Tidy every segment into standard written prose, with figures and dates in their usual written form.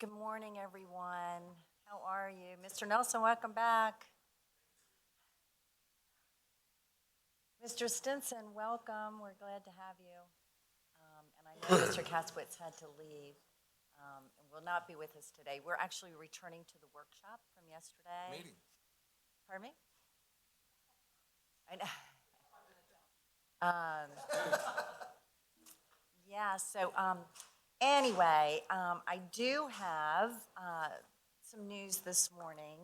Good morning, everyone. How are you? Mr. Nelson, welcome back. Mr. Stinson, welcome. We're glad to have you. And I know Mr. Kaswitz had to leave and will not be with us today. We're actually returning to the workshop from yesterday. Meeting. Pardon me? I know. Yeah, so anyway, I do have some news this morning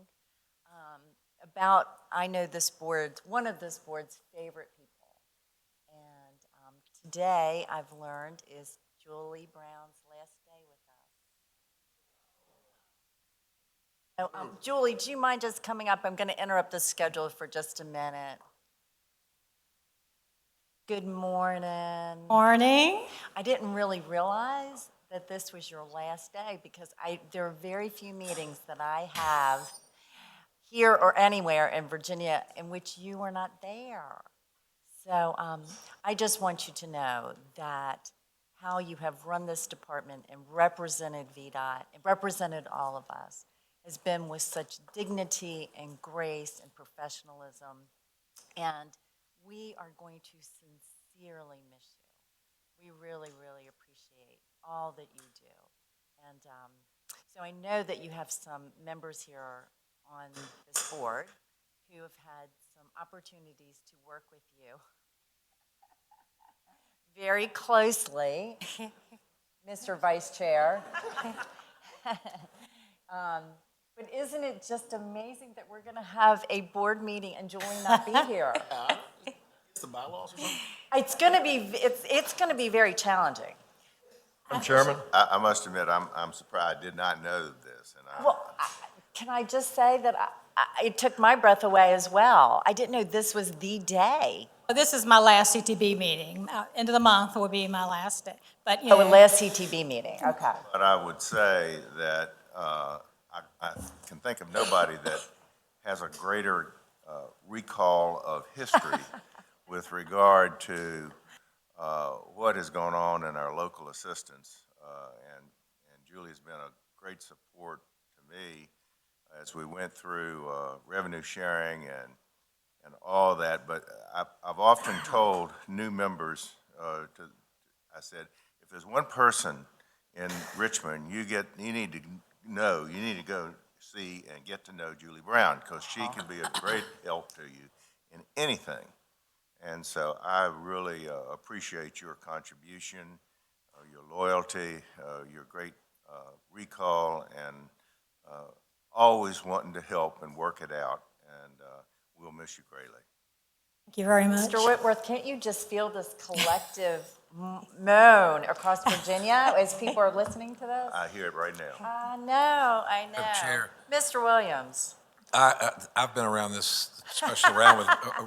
about, I know this board, one of this board's favorite people. And today, I've learned, is Julie Brown's last day with us. Oh, Julie, do you mind just coming up? I'm going to interrupt the schedule for just a minute. Good morning. Morning. I didn't really realize that this was your last day because there are very few meetings that I have here or anywhere in Virginia in which you were not there. So I just want you to know that how you have run this department and represented VDOT and represented all of us has been with such dignity and grace and professionalism. And we are going to sincerely miss you. We really, really appreciate all that you do. And so I know that you have some members here on this board who have had some opportunities to work with you very closely, Mr. Vice Chair. But isn't it just amazing that we're going to have a board meeting and Julie not be here? It's the bylaws or something? It's going to be very challenging. Madam Chairman? I must admit, I'm surprised. I did not know this. And Can I just say that it took my breath away as well. I didn't know this was the day. This is my last CTB meeting. End of the month will be my last day. But Oh, last CTB meeting, okay. But I would say that I can think of nobody that has a greater recall of history with regard to what is going on in our local assistance. And Julie's been a great support to me as we went through revenue sharing and all that. But I've often told new members, I said, if there's one person in Richmond you need to go see and get to know Julie Brown, because she can be a great help to you in anything. And so I really appreciate your contribution, your loyalty, your great recall, and always wanting to help and work it out. And we'll miss you greatly. thank you very much. Mr. Whitworth, can't you just feel this collective moan across Virginia as people are listening to this? I hear it right now. I know. Madam Chair. Mr. Williams. I've been around this, especially around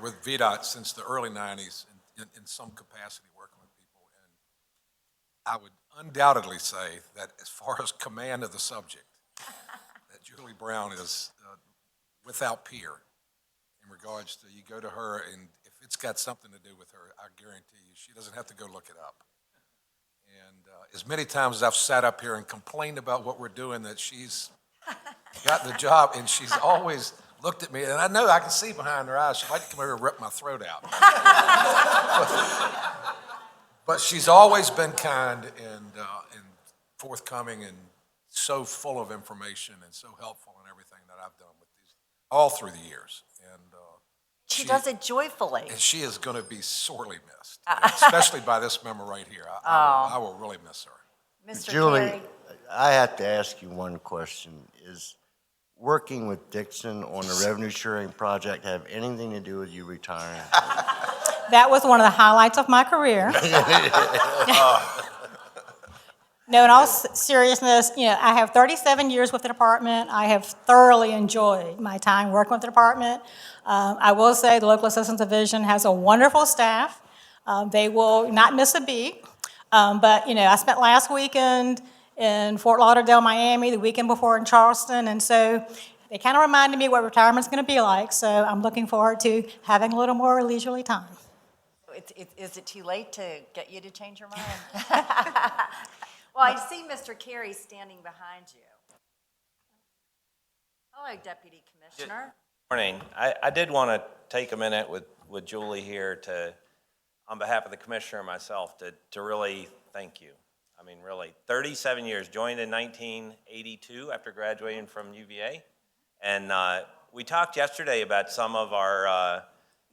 with VDOT since the early 90s in some capacity working with people. And I would undoubtedly say that as far as command of the subject, that Julie Brown is without peer in regards to, you go to her and if it's got something to do with her, I guarantee you, she doesn't have to go look it up. And as many times as I've sat up here and complained about what we're doing, that she's got the job, and she's always looked at me, and I know I can see behind her eyes, she'd like to come over and rip my throat out. But she's always been kind and forthcoming and so full of information and so helpful in everything that I've done with these, all through the years. And She does it joyfully. And she is going to be sorely missed, especially by this member right here. I will really miss her. Mr. Julie, Carey. I have to ask you one question. Is working with Dixon on the revenue sharing project have anything to do with you retiring? That was one of the highlights of my career. No, in all seriousness, I have 37 years with the department. I have thoroughly enjoyed my time working with the department. I will say the Local Assistance Division has a wonderful staff. They will not miss a beat. But, I spent last weekend in Fort Lauderdale, Miami, the weekend before in Charleston, and so they kind of reminded me what retirement's going to be like, so I'm looking forward to having a little more leisurely time. Is it too late to get you to change your mind? Well, I see Mr. Carey standing behind you. Hello, Deputy Commissioner. Morning. I did want to take a minute with Julie here to, on behalf of the commissioner and myself, to really thank you. I mean, really, 37 years, joined in 1982 after graduating from UVA. And we talked yesterday about some of our,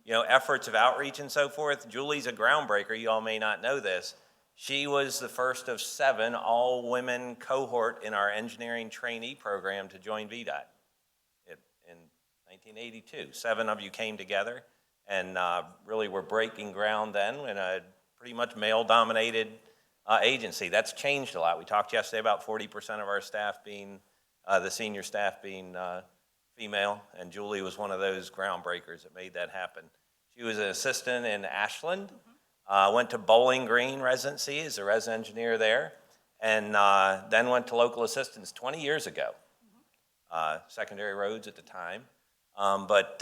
efforts of outreach and so forth. Julie's a groundbreaker. You all may not know this. She was the first of 7 all-women cohort in our engineering trainee program to join VDOT in 1982. 7 of you came together and really were breaking ground then in a pretty much male-dominated agency. That's changed a lot. We talked yesterday about 40% of our staff being, the senior staff being female, and Julie was one of those groundbreakers that made that happen. She was an assistant in Ashland, went to Bowling Green residency as a resident engineer there, and then went to local assistance 20 years ago, secondary roads at the time. But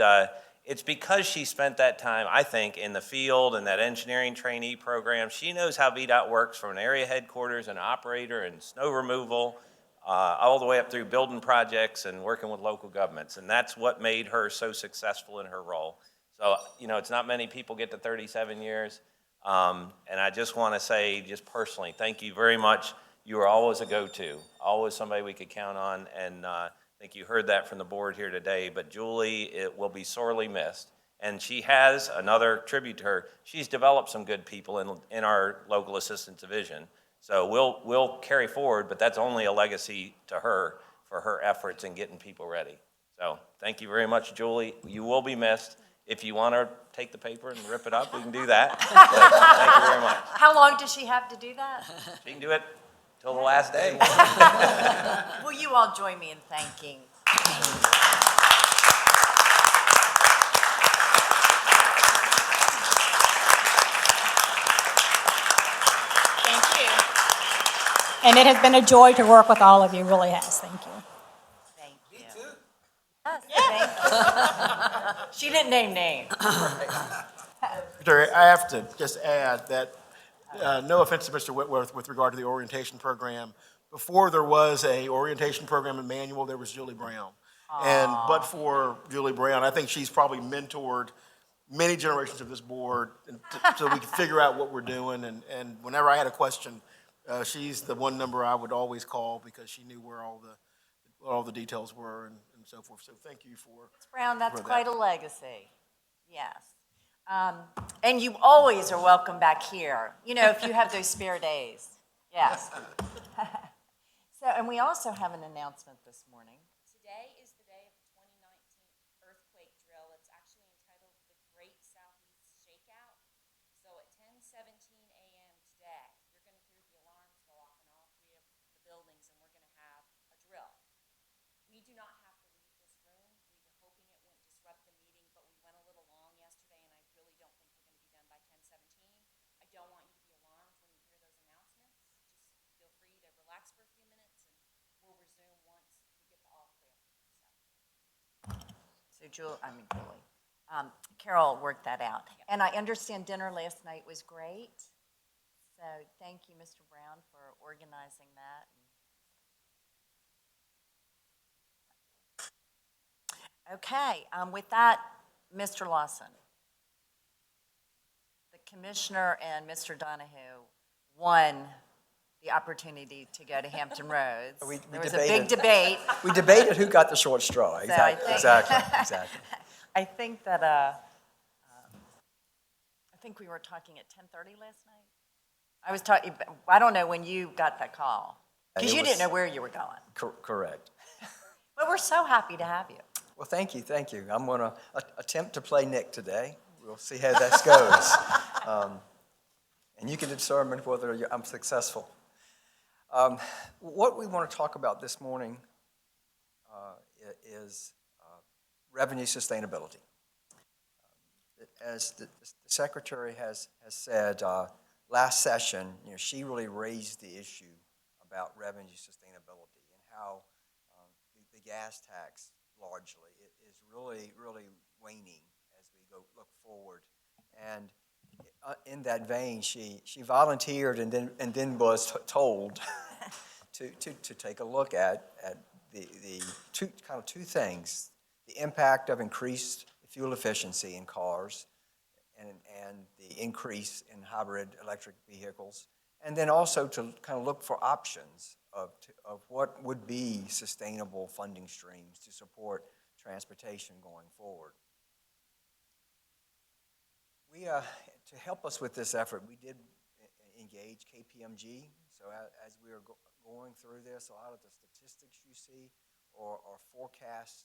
it's because she spent that time, I think, in the field and that engineering trainee program. She knows how VDOT works from an area headquarters and operator and snow removal, all the way up through building projects and working with local governments. And that's what made her so successful in her role. So, it's not many people get to 37 years. And I just want to say, just personally, thank you very much. You were always a go-to, always somebody we could count on. And I think you heard that from the board here today. But Julie, it will be sorely missed. And she has, another tribute to her, she's developed some good people in our local assistance division. So we'll carry forward, but that's only a legacy to her for her efforts in getting people ready. So thank you very much, Julie. You will be missed. If you want to take the paper and rip it up, we can do that. But thank you very much. How long does she have to do that? She can do it till the last day. Will you all join me in thanking? Thank you. And it has been a joy to work with all of you, really has. Thank you. Thank you. Me too. Yes, thank you. She didn't name names. Secretary, I have to just add that, no offense to Mr. Whitworth with regard to the orientation program, before there was a orientation program and manual, there was Julie Brown. But for Julie Brown, I think she's probably mentored many generations of this board so we can figure out what we're doing. And whenever I had a question, she's the one number I would always call because she knew where all the details were and so forth. So thank you for Ms. Brown, that's for quite that. a legacy. Yes. And you always are welcome back here, if you have those spare days. Yes. And we also have an announcement this morning. Today is the day of the 2019 earthquake drill. It's actually entitled the Great Southeast Shakeout. So at 10:17 a.m. today, you're going to hear the alarms go off in all 3 of the buildings, and we're going to have a drill. We do not have to leave this room. We were hoping it wouldn't disrupt the meeting, but we went a little long yesterday, and I really don't think we're going to be done by 10:17. I don't want you to be alarmed when you hear those announcements. Just feel free to relax for a few minutes, and we'll resume once we get the all clear. So Julie, Carol worked that out. And I understand dinner last night was great. So thank you, Mr. Brown, for organizing that. Okay, with that, Mr. Lawson, the commissioner and Mr. Donahue won the opportunity to go to Hampton Roads. We There was a big debated. debate. We debated who got the short straw. Exactly. Exactly. I think that, I think we were talking at 10:30 last night. I was talking, I don't know when you got that call, because you didn't know where you were going. Correct. But we're so happy to have you. Well, thank you. I'm going to attempt to play Nick today. We'll see how that goes. And you can determine whether I'm successful. What we want to talk about this morning is revenue sustainability. As the Secretary has said, last session, she really raised the issue about revenue sustainability and how the gas tax largely is really, really waning as we look forward. And in that vein, she volunteered and then was told to take a look at the two things. The impact of increased fuel efficiency in cars and the increase in hybrid electric vehicles. And then also to kind of look for options of what would be sustainable funding streams to support transportation going forward. To help us with this effort, we did engage KPMG. So as we are going through this, a lot of the statistics you see are forecasts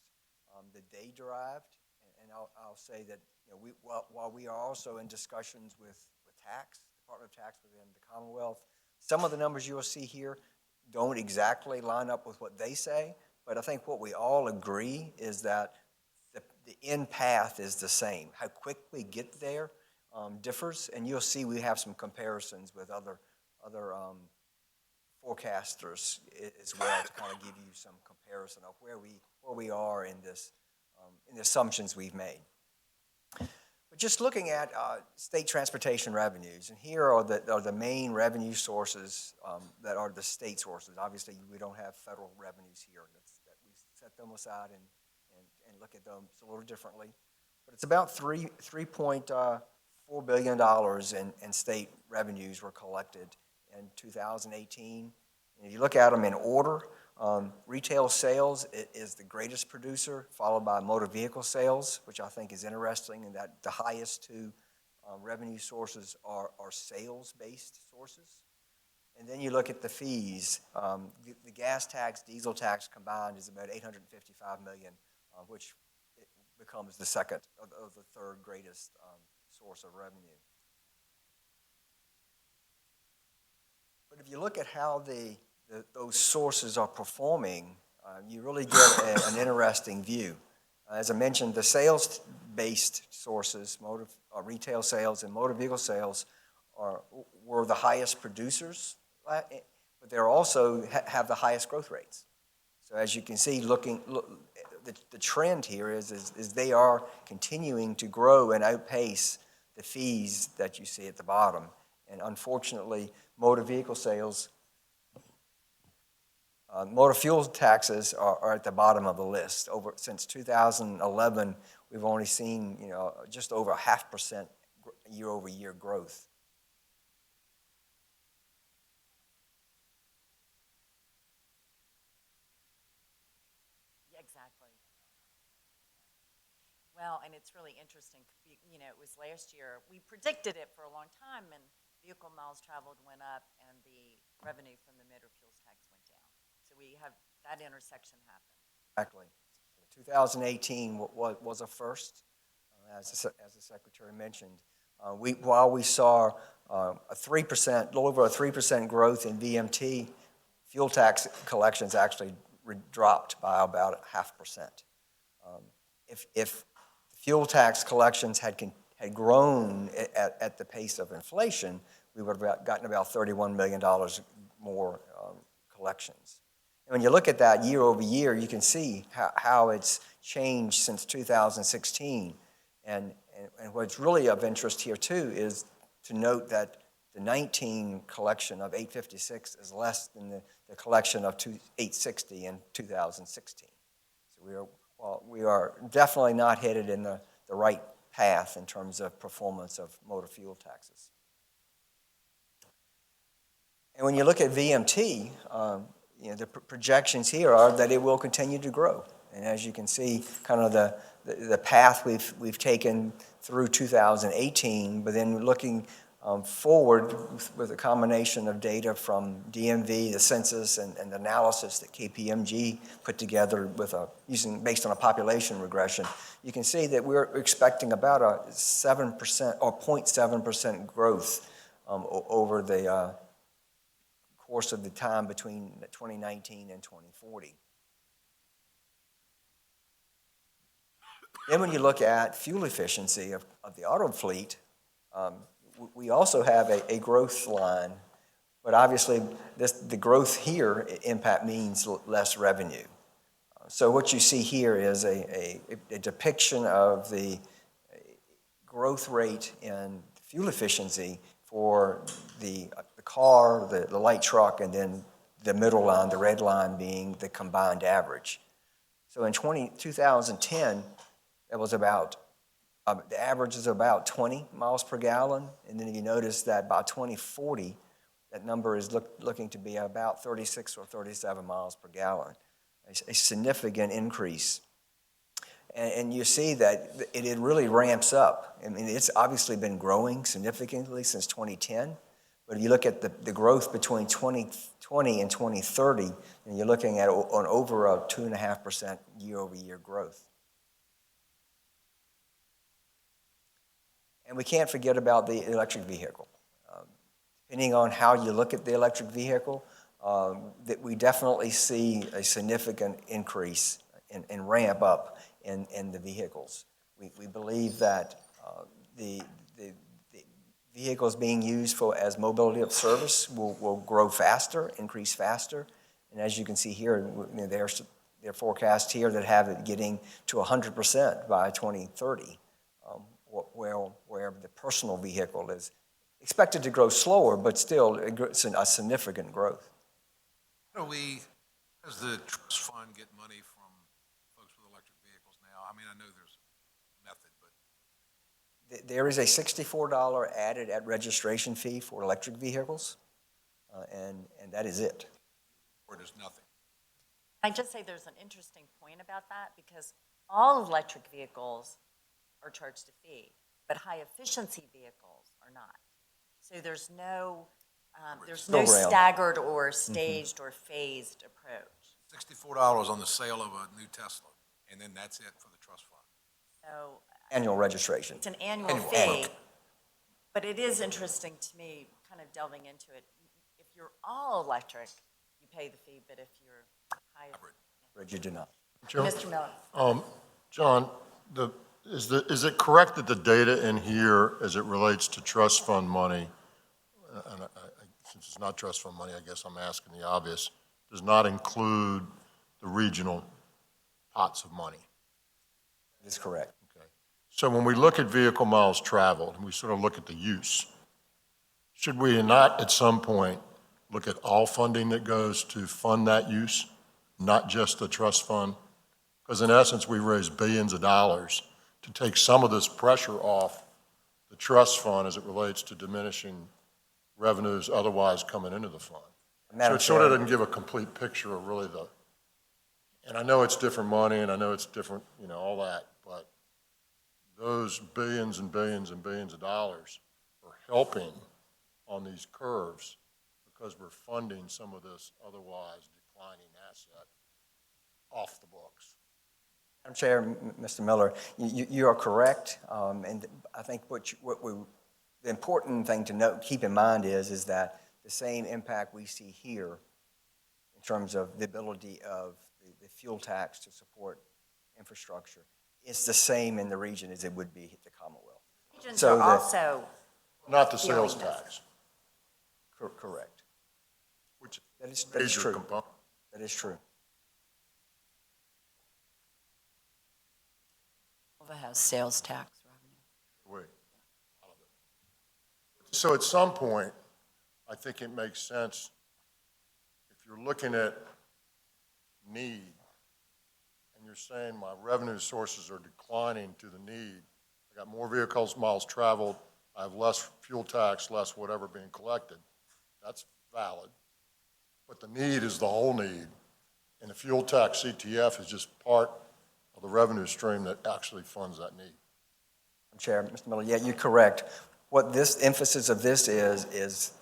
that they derived. And I'll say that while we are also in discussions with Department of Tax within the Commonwealth, some of the numbers you will see here don't exactly line up with what they say, but I think what we all agree is that the end path is the same. How quick we get there differs, and you'll see we have some comparisons with other forecasters as well to kind of give you some comparison of where we are in this in the assumptions we've made. But just looking at state transportation revenues, and here are the main revenue sources that are the state sources. Obviously, we don't have federal revenues here. That we set them aside and look at them a little differently. But it's about $3.4 billion in state revenues were collected in 2018. And if you look at them in order, retail sales is the greatest producer, followed by motor vehicle sales, which I think is interesting, in that the highest two revenue sources are sales-based sources. And then you look at the fees. The gas tax, diesel tax combined is about $855 million, which becomes the second or the third greatest source of revenue. But if you look at how those sources are performing, you really get an interesting view. As I mentioned, the sales-based sources, retail sales and motor vehicle sales, were the highest producers, but they also have the highest growth rates. So as you can see, the trend here is they are continuing to grow and outpace the fees that you see at the bottom. And unfortunately, motor vehicle sales, motor fuel taxes are at the bottom of the list. Since 2011, we've only seen just over 0.5% year-over-year growth. Yeah, exactly. Well, and it's really interesting. It was last year. We predicted it for a long time, and vehicle miles traveled went up, and the revenue from the motor fuels tax went down. So we have that intersection happen. Exactly. 2018 was a first, as the Secretary mentioned. While we saw a little over a 3% growth in VMT, fuel tax collections actually dropped by about 0.5%. If fuel tax collections had grown at the pace of inflation, we would have gotten about $31 million more collections. And when you look at that year over year, you can see how it's changed since 2016. And what's really of interest here too is to note that the 19 collection of 856 is less than the collection of 860 in 2016. So we are definitely not headed in the right path in terms of performance of motor fuel taxes. And when you look at VMT, the projections here are that it will continue to grow. And as you can see, kind of the path we've taken through 2018, but then looking forward with a combination of data from DMV, the census, and the analysis that KPMG put together based on a population regression, you can see that we're expecting about a 7% or 0.7% growth over the course of the time between 2019 and 2040. Then when you look at fuel efficiency of the auto fleet, we also have a growth line, but obviously the growth here impact means less revenue. So what you see here is a depiction of the growth rate in fuel efficiency for the car, the light truck, and then the middle line, the red line being the combined average. So in 2010, it was about, the average is about 20 miles per gallon. And then you notice that by 2040, that number is looking to be about 36 or 37 miles per gallon, a significant increase. And you see that it really ramps up. I mean, it's obviously been growing significantly since 2010, but if you look at the growth between 2020 and 2030, and you're looking at on over a 2.5% year-over-year growth. And we can't forget about the electric vehicle. Depending on how you look at the electric vehicle, that we definitely see a significant increase and ramp up in the vehicles. We believe that the vehicles being used as mobility of service will grow faster, increase faster. And as you can see here, they're forecast here that have it getting to 100% by 2030, where the personal vehicle is expected to grow slower, but still it's a significant growth. How do we, does the trust fund get money from folks with electric vehicles now? I mean, I know there's a method, but. There is a $64 added at registration fee for electric vehicles, and that is it. Or there's nothing? I just say there's an interesting point about that because all electric vehicles are charged a fee, but high-efficiency vehicles are not. So there's no Still rail. staggered or staged or phased approach. $64 on the sale of a new Tesla, and then that's it for the trust fund. So Annual registration. it's an annual Annual. fee, but it is interesting to me, kind of delving into it. If you're all electric, you pay the fee, but if you're high. You do not. Mr. Miller. John, is it correct that the data in here, as it relates to trust fund money, and since it's not trust fund money, I guess I'm asking the obvious, does not include the regional pots of money? That is correct. Okay. So when we look at vehicle miles traveled, and we sort of look at the use, should we not at some point look at all funding that goes to fund that use, not just the trust fund? Because in essence, we raise billions of dollars to take some of this pressure off the trust fund as it relates to diminishing revenues otherwise coming into the fund. So it sort of doesn't give a complete picture of really and I know it's different money and I know it's different, all that, but those billions and billions and billions of dollars are helping on these curves because we're funding some of this otherwise declining asset off the books. Madam Chair, Mr. Miller, you are correct, and I think the important thing to keep in mind is that the same impact we see here in terms of the ability of the fuel tax to support infrastructure is the same in the region as it would be the Commonwealth. Regions So are also. Not the sales feeling this. tax, Correct. which That is is a major true. component. That is true. Has sales tax revenue. Wait. So at some point, I think it makes sense, if you're looking at need, and you're saying my revenue sources are declining to the need, I got more vehicles, miles traveled, I have less fuel tax, less whatever being collected, that's valid. But the need is the whole need, and the fuel tax CTF is just part of the revenue stream that actually funds that need. Madam Chair, Mr. Miller, yeah, you're correct. What this emphasis of this is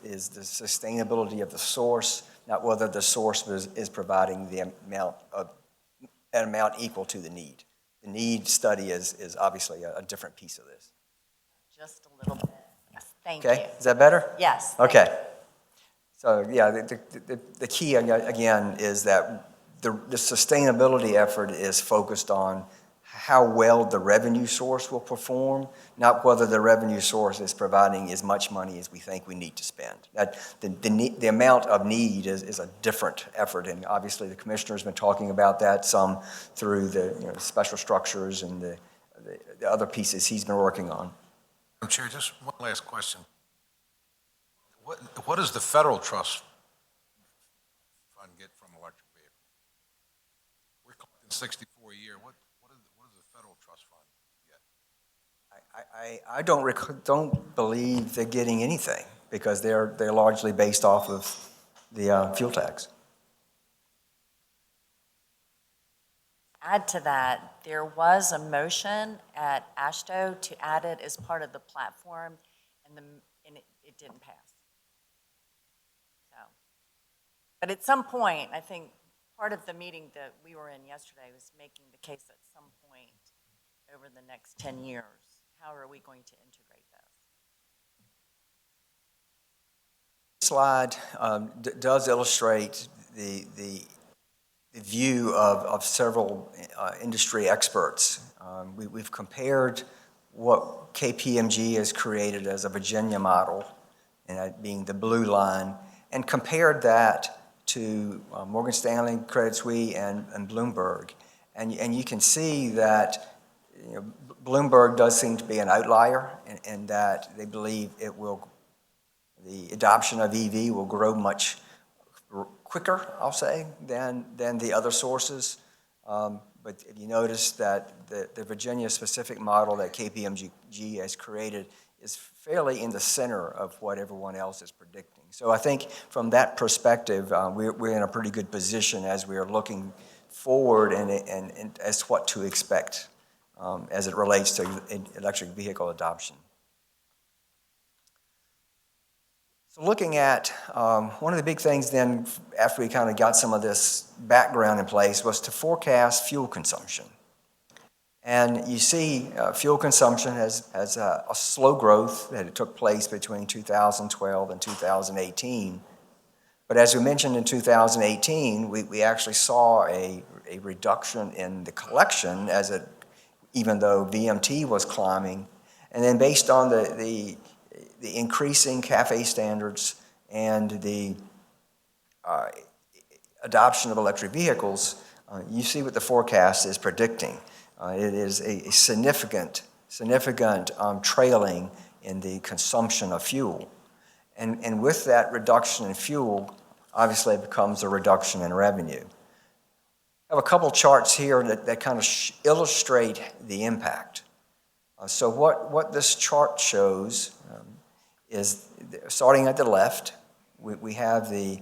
the sustainability of the source, not whether the source is providing the an amount equal to the need. The need study is obviously a different piece of this. Just a little bit. Yes, thank you. Okay, is that better? Yes. thank Okay. you. So, yeah, the key, again, is that the sustainability effort is focused on how well the revenue source will perform, not whether the revenue source is providing as much money as we think we need to spend. The amount of need is a different effort, and obviously the commissioner's been talking about that some through the special structures and the other pieces he's been working on. Madam Chair, just one last question. What does the federal trust fund get from electric vehicles? We're collecting 64 a year. What is the federal trust fund get? I don't believe they're getting anything because they're largely based off of the fuel tax. Add to that, there was a motion at ASHTO to add it as part of the platform, and it didn't pass. So, but at some point, I think part of the meeting that we were in yesterday was making the case at some point over the next 10 years, how are we going to integrate this? Slide does illustrate the view of several industry experts. We've compared what KPMG has created as a Virginia model, and that being the blue line, and compared that to Morgan Stanley, Credit Suisse, and Bloomberg. And you can see that Bloomberg does seem to be an outlier in that they believe the adoption of EV will grow much quicker, I'll say, than the other sources. But if you notice that the Virginia-specific model that KPMG has created is fairly in the center of what everyone else is predicting. So I think from that perspective, we're in a pretty good position as we are looking forward and as what to expect as it relates to electric vehicle adoption. So looking at, one of the big things then, after we kind of got some of this background in place, was to forecast fuel consumption. And you see fuel consumption has a slow growth that it took place between 2012 and 2018. But as we mentioned in 2018, we actually saw a reduction in the collection even though VMT was climbing. And then based on the increasing CAFE standards and the adoption of electric vehicles, you see what the forecast is predicting. It is a significant trailing in the consumption of fuel. And with that reduction in fuel, obviously it becomes a reduction in revenue. I have a couple charts here that kind of illustrate the impact. So what this chart shows is, starting at the left, we have the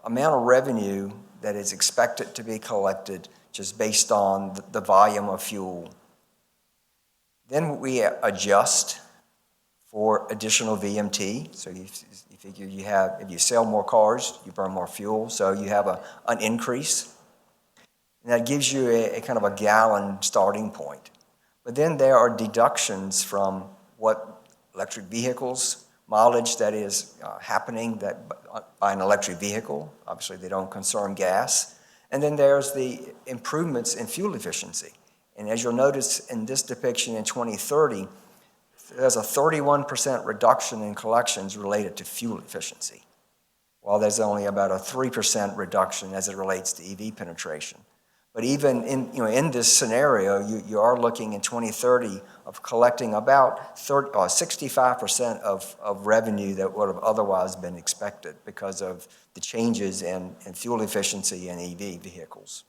amount of revenue that is expected to be collected just based on the volume of fuel. Then we adjust for additional VMT. So you figure if you sell more cars, you burn more fuel, so you have an increase. And that gives you a kind of a gallon starting point. But then there are deductions from what electric vehicles, mileage that is happening by an electric vehicle. Obviously, they don't consume gas. And then there's the improvements in fuel efficiency. And as you'll notice in this depiction in 2030, there's a 31% reduction in collections related to fuel efficiency, while there's only about a 3% reduction as it relates to EV penetration. But even in this scenario, you are looking in 2030 of collecting about 65% of revenue that would have otherwise been expected because of the changes in fuel efficiency in EV vehicles.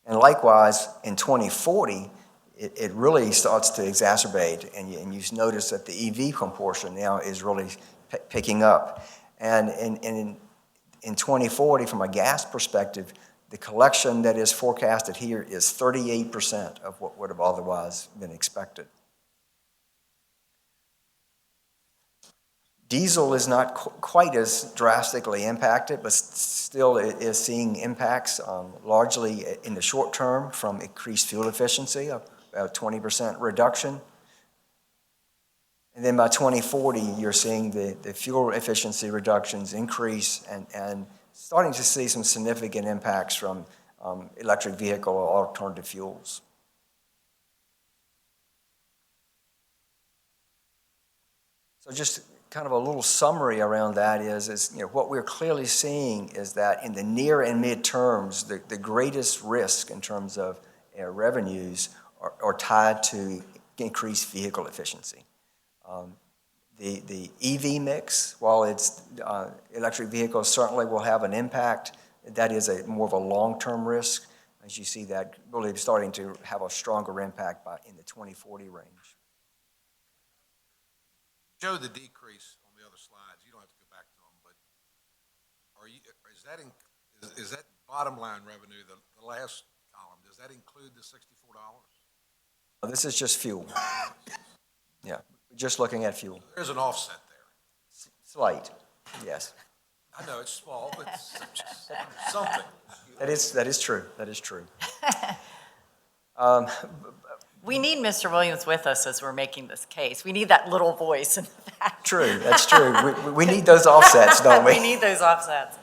And likewise, in 2040, it really starts to exacerbate, and you notice that the EV proportion now is really picking up. And in 2040, from a gas perspective, the collection that is forecasted here is 38% of what would have otherwise been expected. Diesel is not quite as drastically impacted, but still it is seeing impacts largely in the short term from increased fuel efficiency, about 20% reduction. And then by 2040, you're seeing the fuel efficiency reductions increase and starting to see some significant impacts from electric vehicle or alternative fuels. So just kind of a little summary around that is what we're clearly seeing is that in the near and mid-terms, the greatest risk in terms of revenues are tied to increased vehicle efficiency. The EV mix, while it's electric vehicles certainly will have an impact, that is more of a long-term risk. as you see that really starting to have a stronger impact in the 2040 range. Show the decrease on the other slides. You don't have to go back to them, but is that bottom line revenue, the last column, does that include the $64? This is just fuel. Yeah, just looking at fuel. There's an offset there. Slight, yes. I know it's small, but it's something. That is true, that is true. We need Mr. Williams with us as we're making this case. We need that little voice in the back. True, that's true. We need those offsets, don't we? We need those offsets.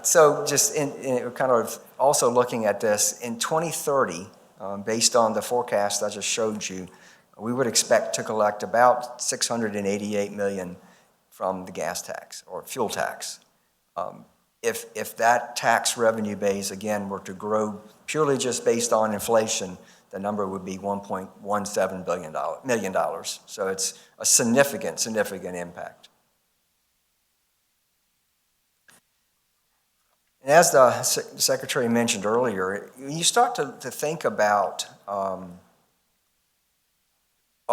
So just in kind of also looking at this, in 2030, based on the forecast I just showed you, we would expect to collect about $688 million from the gas tax or fuel tax. If that tax revenue base, again, were to grow purely just based on inflation, the number would be $1.17 million. So it's a significant impact. And as the Secretary mentioned earlier, you start to think about a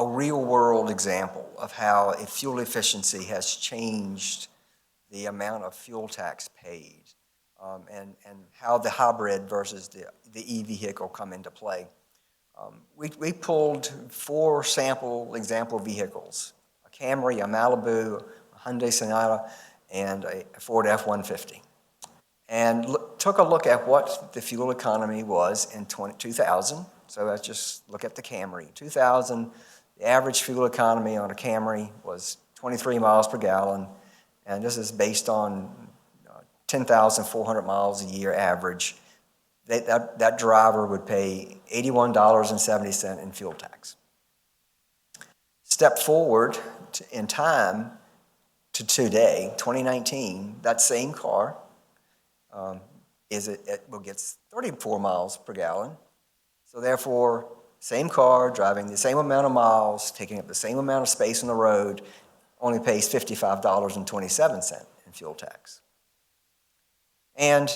real-world example of how fuel efficiency has changed the amount of fuel tax paid, and how the hybrid versus the e-vehicle come into play. We pulled 4 example vehicles, a Camry, a Malibu, a Hyundai Sonata, and a Ford F-150. And took a look at what the fuel economy was in 2000. So let's just look at the Camry. 2000, the average fuel economy on a Camry was 23 miles per gallon, and this is based on 10,400 miles a year average. That driver would pay $81.70 in fuel tax. Step forward in time to today, 2019, that same car gets 34 miles per gallon. So therefore, same car, driving the same amount of miles, taking up the same amount of space on the road, only pays $55.27 in fuel tax. And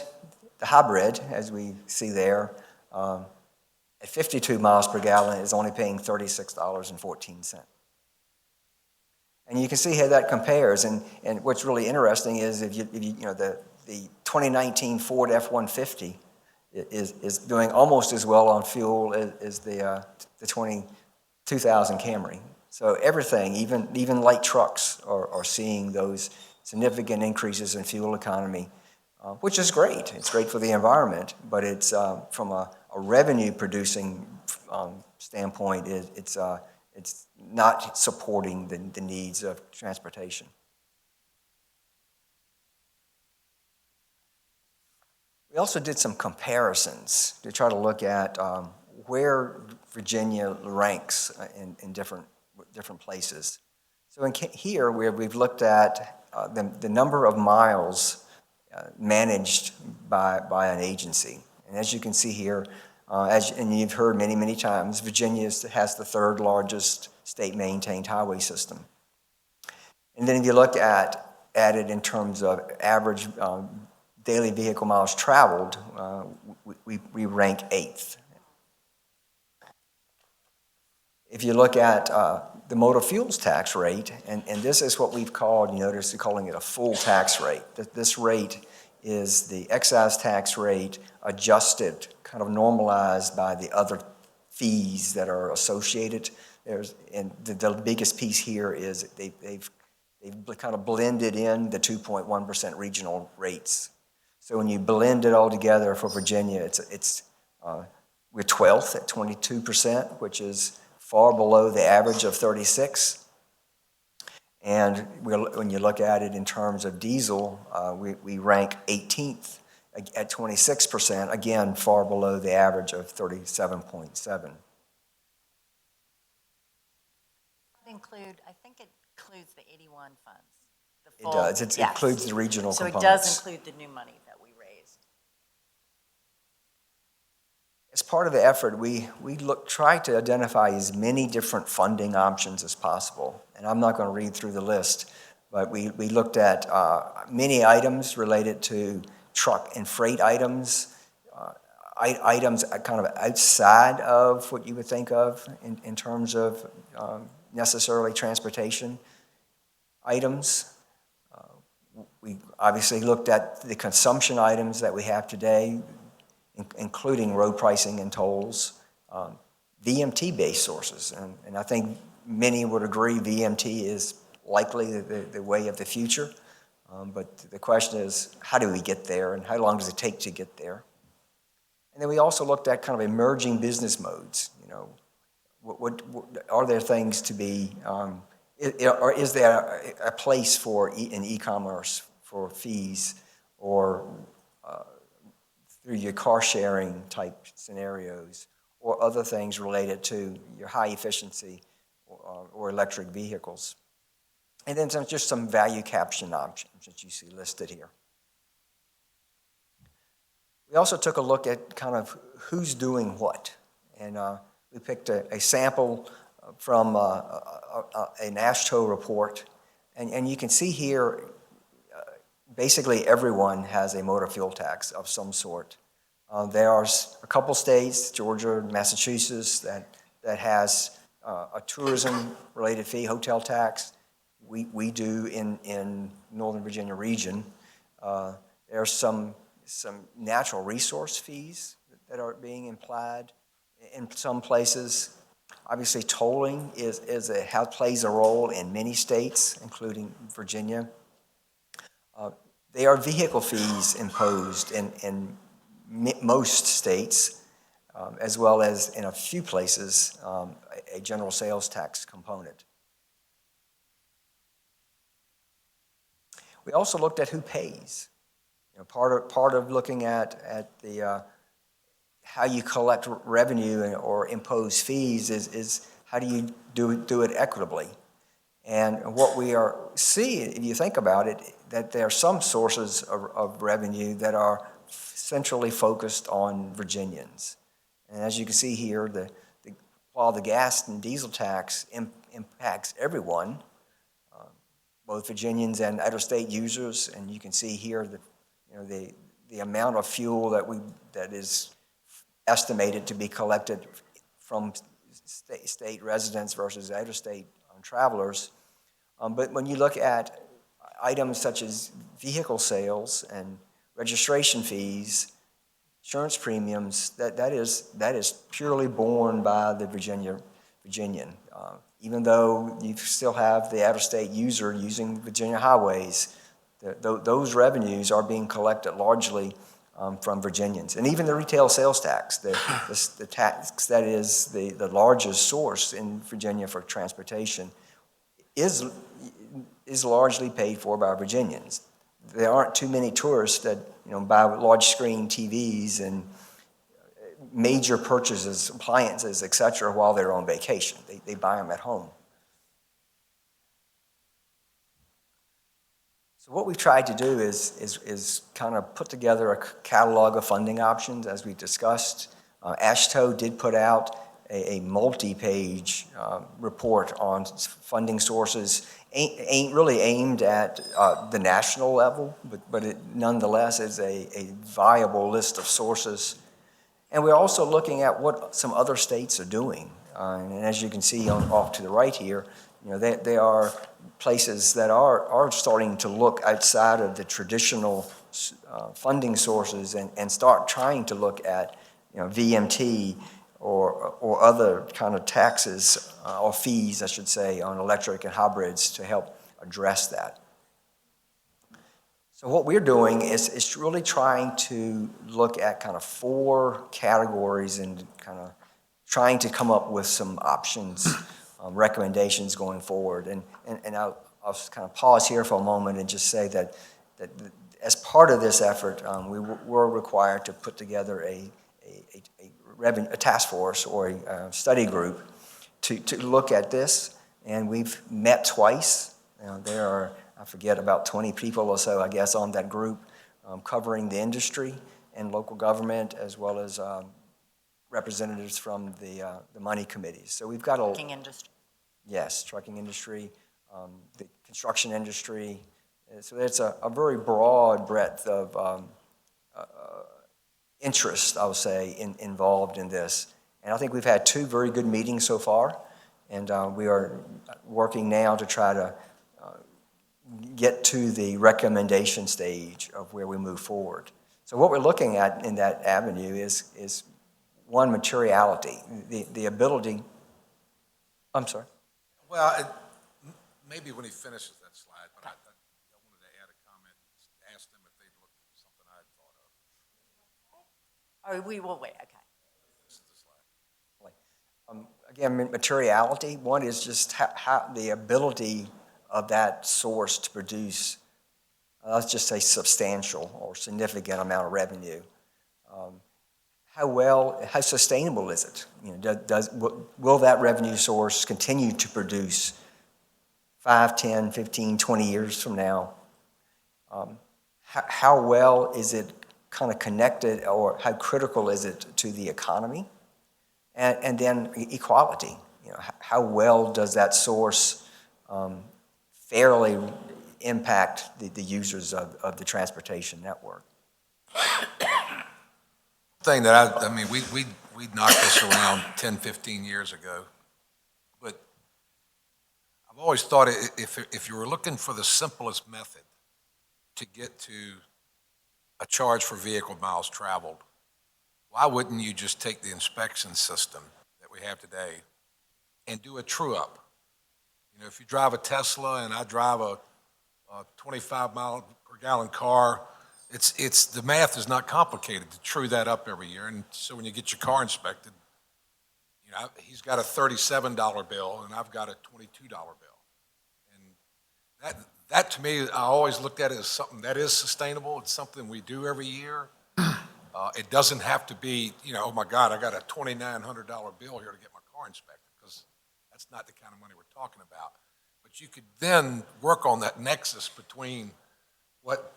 the hybrid, as we see there, at 52 miles per gallon is only paying $36.14. And you can see how that compares. And what's really interesting is if you the 2019 Ford F-150 is doing almost as well on fuel as the 2000 Camry. So everything, even light trucks are seeing those significant increases in fuel economy, which is great. It's great for the environment, but it's from a revenue producing standpoint, it's not supporting the needs of transportation. We also did some comparisons to try to look at where Virginia ranks in different places. So here we've looked at the number of miles managed by an agency. And as you can see here, and you've heard many times, Virginia has the 3rd largest state-maintained highway system. And then if you look at it in terms of average daily vehicle miles traveled, we rank 8th. If you look at the motor fuels tax rate, and this is what we've called, you notice we're calling it a full tax rate. This rate is the excise tax rate adjusted, kind of normalized by the other fees that are associated. And the biggest piece here is they've kind of blended in the 2.1% regional rates. So when you blend it all together for Virginia, we're 12th at 22%, which is far below the average of 36. And when you look at it in terms of diesel, we rank 18th at 26%, again, far below the average of 37.7. I think it includes the 81 funds. It does. It includes the regional components. So it does include the new money that we raised. As part of the effort, we try to identify as many different funding options as possible. And I'm not going to read through the list, but we looked at many items related to truck and freight items, items kind of outside of what you would think of in terms of necessarily transportation items. We obviously looked at the consumption items that we have today, including road pricing and tolls, VMT-based sources. And I think many would agree VMT is likely the way of the future. But the question is, how do we get there, and how long does it take to get there? And then we also looked at kind of emerging business modes. You know, what are there things to be, or is there a place for in e-commerce for fees, or through your car sharing type scenarios, or other things related to your high efficiency or electric vehicles? And then just some value caption options that you see listed here. We also took a look at kind of who's doing what. And we picked a sample from an AASHTO report. And you can see here, basically everyone has a motor fuel tax of some sort. There are a couple states, Georgia, Massachusetts, that has a tourism-related fee, hotel tax. We do in Northern Virginia region. There are some natural resource fees that are being implied in some places. Obviously, tolling plays a role in many states, including Virginia. There are vehicle fees imposed in most states, as well as in a few places, a general sales tax component. We also looked at who pays. You know, part of looking at the how you collect revenue or impose fees is how do you do it equitably. And what we see, if you think about it, that there are some sources of revenue that are centrally focused on Virginians. And as you can see here, while the gas and diesel tax impacts everyone, both Virginians and out-of-state users, and you can see here the amount of fuel that is estimated to be collected from state residents versus out-of-state travelers. But when you look at items such as vehicle sales and registration fees, insurance premiums, that is purely borne by the Virginian. Even though you still have the out-of-state user using Virginia highways, those revenues are being collected largely from Virginians. And even the retail sales tax, the tax that is the largest source in Virginia for transportation, is largely paid for by Virginians. There aren't too many tourists that buy large screen TVs and major purchases, appliances, et cetera, while they're on vacation. They buy them at home. So what we've tried to do is kind of put together a catalog of funding options, as we discussed. AASHTO did put out a multi-page report on funding sources, ain't really aimed at the national level, but it nonetheless is a viable list of sources. And we're also looking at what some other states are doing. And as you can see off to the right here, there are places that are starting to look outside of the traditional funding sources and start trying to look at VMT or other kind of taxes or fees, I should say, on electric and hybrids to help address that. So what we're doing is really trying to look at kind of 4 categories and kind of trying to come up with some options, recommendations going forward. And I'll just kind of pause here for a moment and just say that as part of this effort, we were required to put together a task force or a study group to look at this. And we've met twice. There are, I forget, about 20 people or so, I guess, on that group covering the industry and local government, as well as representatives from the money committees. So we've got Trucking industry. Yes, trucking industry, the construction industry. So it's a very broad breadth of interest, I would say, involved in this. And I think we've had 2 very good meetings so far, and we are working now to try to get to the recommendation stage of where we move forward. So what we're looking at in that avenue is one, materiality, the ability, I'm sorry. Well, maybe when he finishes that slide, but I wanted to add a comment, ask them if they'd looked at something I had thought of. Oh, we will wait, okay. This is the slide. Again, materiality, one is just how the ability of that source to produce, let's just say substantial or significant amount of revenue. How sustainable is it? You know, will that revenue source continue to produce 5, 10, 15, 20 years from now? How well is it kind of connected, or how critical is it to the economy? And then equality, you know, how well does that source fairly impact the users of the transportation network? Thing that I mean, we knocked this around 10, 15 years ago, but I've always thought if you were looking for the simplest method to get to a charge for vehicle miles traveled, why wouldn't you just take the inspection system that we have today and do a true-up? You know, if you drive a Tesla and I drive a 25 mile per gallon car, it's the math is not complicated to true that up every year. And so when you get your car inspected, you know, he's got a $37 bill and I've got a $22 bill. And that to me, I always looked at it as something that is sustainable. It's something we do every year. It doesn't have to be, you know, oh my God, I got a $2,900 bill here to get my car inspected, because that's not the kind of money we're talking about. But you could then work on that nexus between what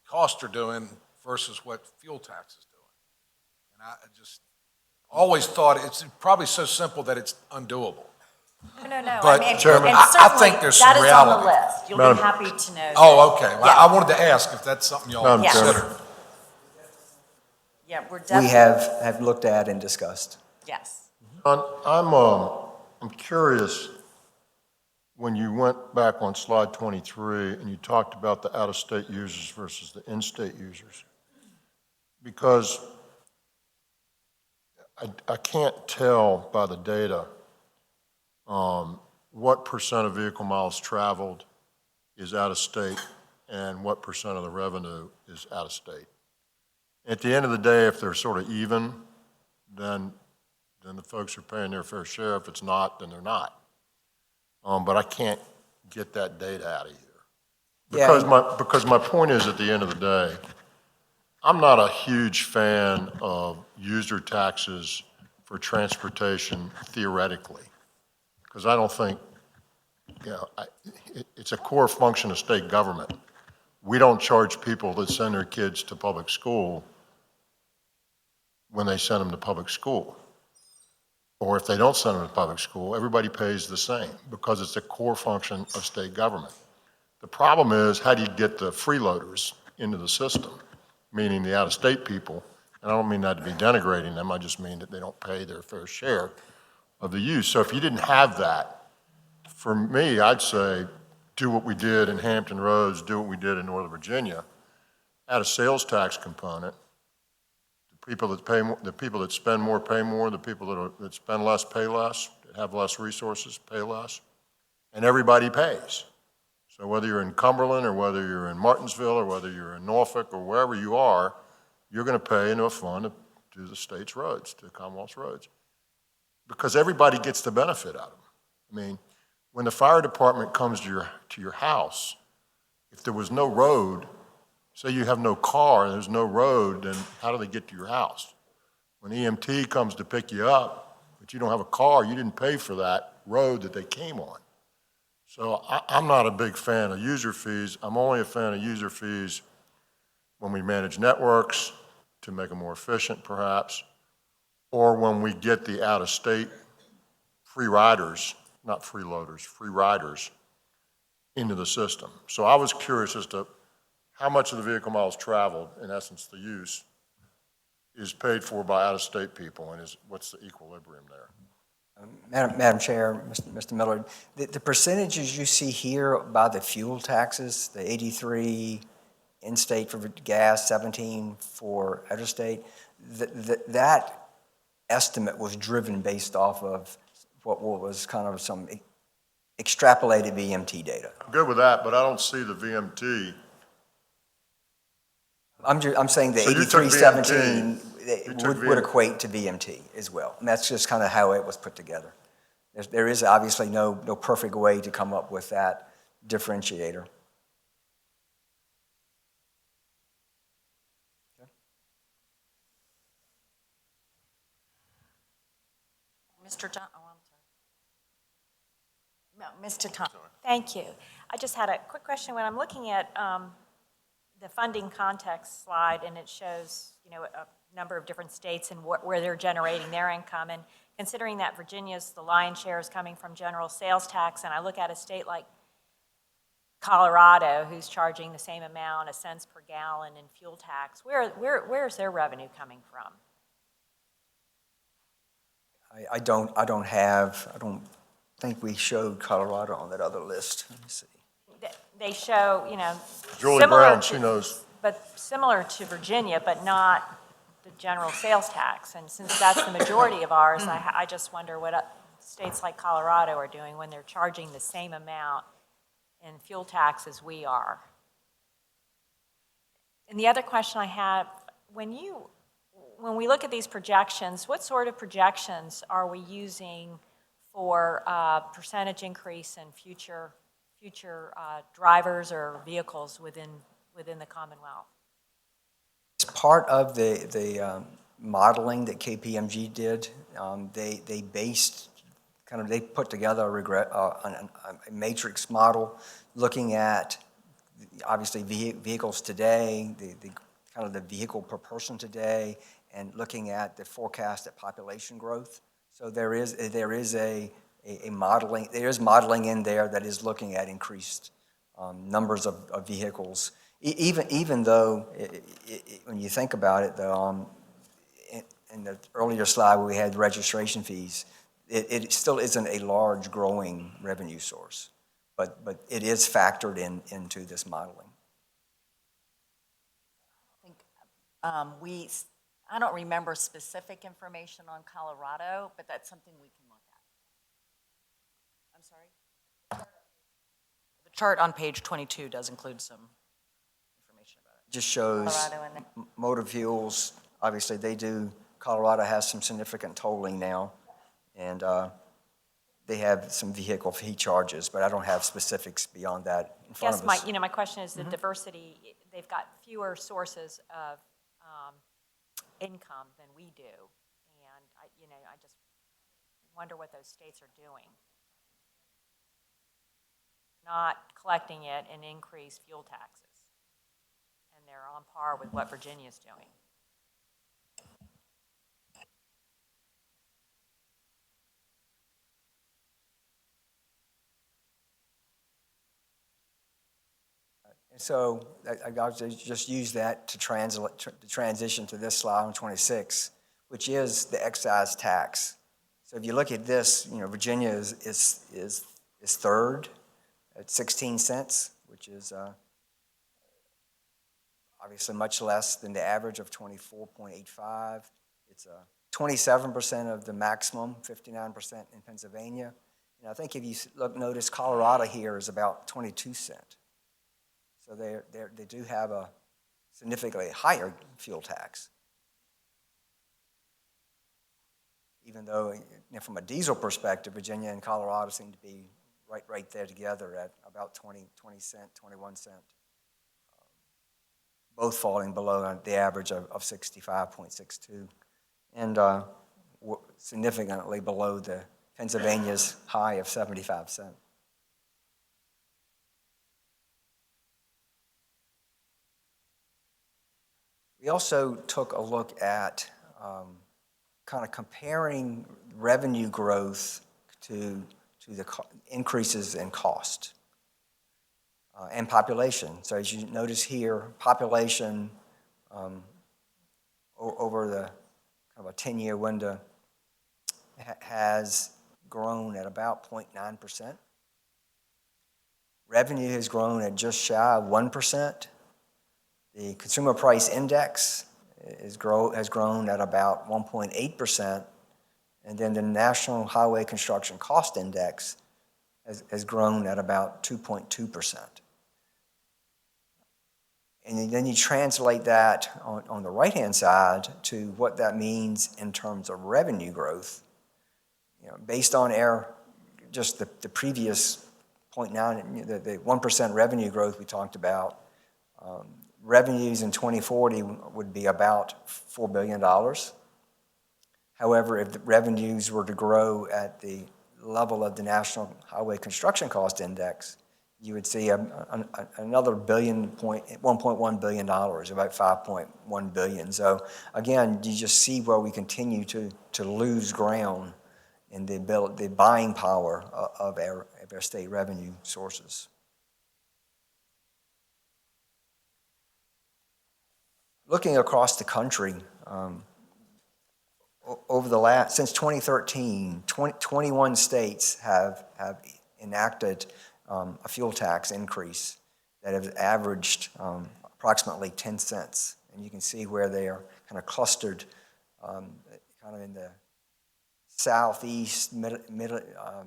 costs are doing versus what fuel tax is doing. And I just always thought it's probably so simple that it's undoable. No, But, I mean, Chairman, and I certainly think there's some that is on the reality. list. You'll Madam- be happy to know. Oh, okay. Well, Yeah. I wanted to ask if that's something y'all Madam Chairman. consider. Yeah, we're We definitely. have looked at and discussed. Yes. I'm curious, when you went back on slide 23 and you talked about the out-of-state users versus the in-state users, because I can't tell by the data what percent of vehicle miles traveled is out-of-state and what percent of the revenue is out-of-state. At the end of the day, if they're sort of even, then the folks are paying their fair share. If it's not, then they're not. But I can't get that data out of here. Because my point is, at the end of the day, I'm not a huge fan of user taxes for transportation theoretically, because I don't think, you know, it's a core function of state government. We don't charge people that send their kids to public school when they send them to public school. Or if they don't send them to public school, everybody pays the same, because it's a core function of state government. The problem is, how do you get the freeloaders into the system, meaning the out-of-state people? And I don't mean that to be denigrating them, I just mean that they don't pay their fair share of the use. So if you didn't have that, for me, I'd say, do what we did in Hampton Roads, do what we did in Northern Virginia, add a sales tax component. The people that spend more pay more, the people that spend less pay less, that have less resources pay less, and everybody pays. So whether you're in Cumberland or whether you're in Martinsville or whether you're in Norfolk or wherever you are, you're going to pay into a fund to do the state's roads, to the Commonwealth's roads, because everybody gets the benefit out of them. I mean, when the fire department comes to your house, if there was no road, say you have no car and there's no road, then how do they get to your house? When EMT comes to pick you up, but you don't have a car, you didn't pay for that road that they came on. So I'm not a big fan of user fees. I'm only a fan of user fees when we manage networks to make them more efficient, perhaps, or when we get the out-of-state free riders, not freeloaders, free riders into the system. So I was curious as to how much of the vehicle miles traveled, in essence, the use, is paid for by out-of-state people, and what's the equilibrium there? Madam Chair, Mr. Miller, the percentages you see here by the fuel taxes, the 83 in-state for gas, 17 for out-of-state, that estimate was driven based off of what was kind of some extrapolated VMT data. I'm good with that, but I don't see the VMT. I'm saying the So you took 8317 You took would VMT. equate to VMT as well. And that's just kind of how it was put together. There is obviously no perfect way to come up with that differentiator. Mr. John, oh, I'm sorry. No, Mr. Tom. Thank you. I just had a quick question. When I'm looking at the funding context slide, and it shows, a number of different states and where they're generating their income, and considering that Virginia's, the lion's share is coming from general sales tax, and I look at a state like Colorado, who's charging the same amount of cents per gallon in fuel tax, where's their revenue coming from? I don't think we showed Colorado on that other list. Let me see. They show, Julie similar Brown, to- she knows. But similar to Virginia, but not the general sales tax. And since that's the majority of ours, I just wonder what states like Colorado are doing when they're charging the same amount in fuel tax as we are. And the other question I have, when we look at these projections, what sort of projections are we using for percentage increase in future drivers or vehicles within the Commonwealth? As part of the modeling that KPMG did, they based, they put together a matrix model looking at, obviously, vehicles today, the vehicle per person today, and looking at the forecasted population growth. So there is a modeling, there is modeling in there that is looking at increased numbers of vehicles. Even though, when you think about it, though, in the earlier slide where we had registration fees, it still isn't a large growing revenue source, but it is factored into this modeling. I think I don't remember specific information on Colorado, but that's something we can look at. I'm sorry? The chart on page 22 does include some information about it. Just shows Colorado and motor fuels, obviously Colorado has some significant tolling now, and they have some vehicle fee charges, but I don't have specifics beyond that in front of us. My question is the diversity. They've got fewer sources of income than we do, and I just wonder what those states are doing. Not collecting it and increase fuel taxes, and they're on par with what Virginia's doing. So I'll just use that to transition to this slide on 26, which is the excise tax. So if you look at this, Virginia is third at 16 cents, which is obviously much less than the average of 24.85. It's 27% of the maximum, 59% in Pennsylvania. And I think if you notice, Colorado here is about 22 cents. So they do have a significantly higher fuel tax. Even though, from a diesel perspective, Virginia and Colorado seem to be right there together at about 20 cent, 21 cent, both falling below the average of 65.62, and significantly below the Pennsylvania's high of 75 cents. We also took a look at kind of comparing revenue growth to the increases in cost and population. So as you notice here, population over the kind of a 10-year window has grown at about 0.9%. Revenue has grown at just shy of 1%. The consumer price index has grown at about 1.8%. And then the National Highway Construction Cost Index has grown at about 2.2%. And then you translate that on the right-hand side to what that means in terms of revenue growth. Based on just the previous 0.9, the 1% revenue growth we talked about, revenues in 2040 would be about $4 billion. However, if the revenues were to grow at the level of the National Highway Construction Cost Index, you would see another $1.1 billion, about $5.1 billion. So again, you just see where we continue to lose ground in the buying power of our state revenue sources. Looking across the country, since 2013, 21 states have enacted a fuel tax increase that has averaged approximately 10 cents. And you can see where they are kind of clustered kind of in the southeast, mid-America,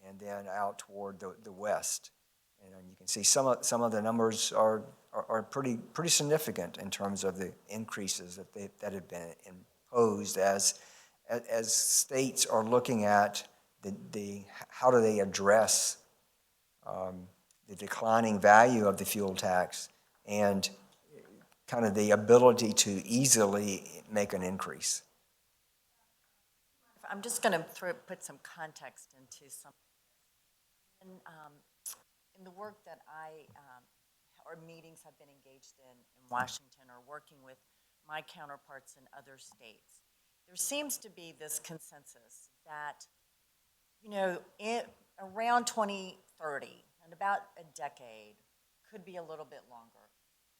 and then out toward the west. And you can see some of the numbers are pretty significant in terms of the increases that have been imposed as states are looking at how do they address the declining value of the fuel tax and kind of the ability to easily make an increase. I'm just going to put some context into some. In the work that or meetings I've been engaged in Washington or working with my counterparts in other states, there seems to be this consensus that, around 2030, and about a decade, could be a little bit longer,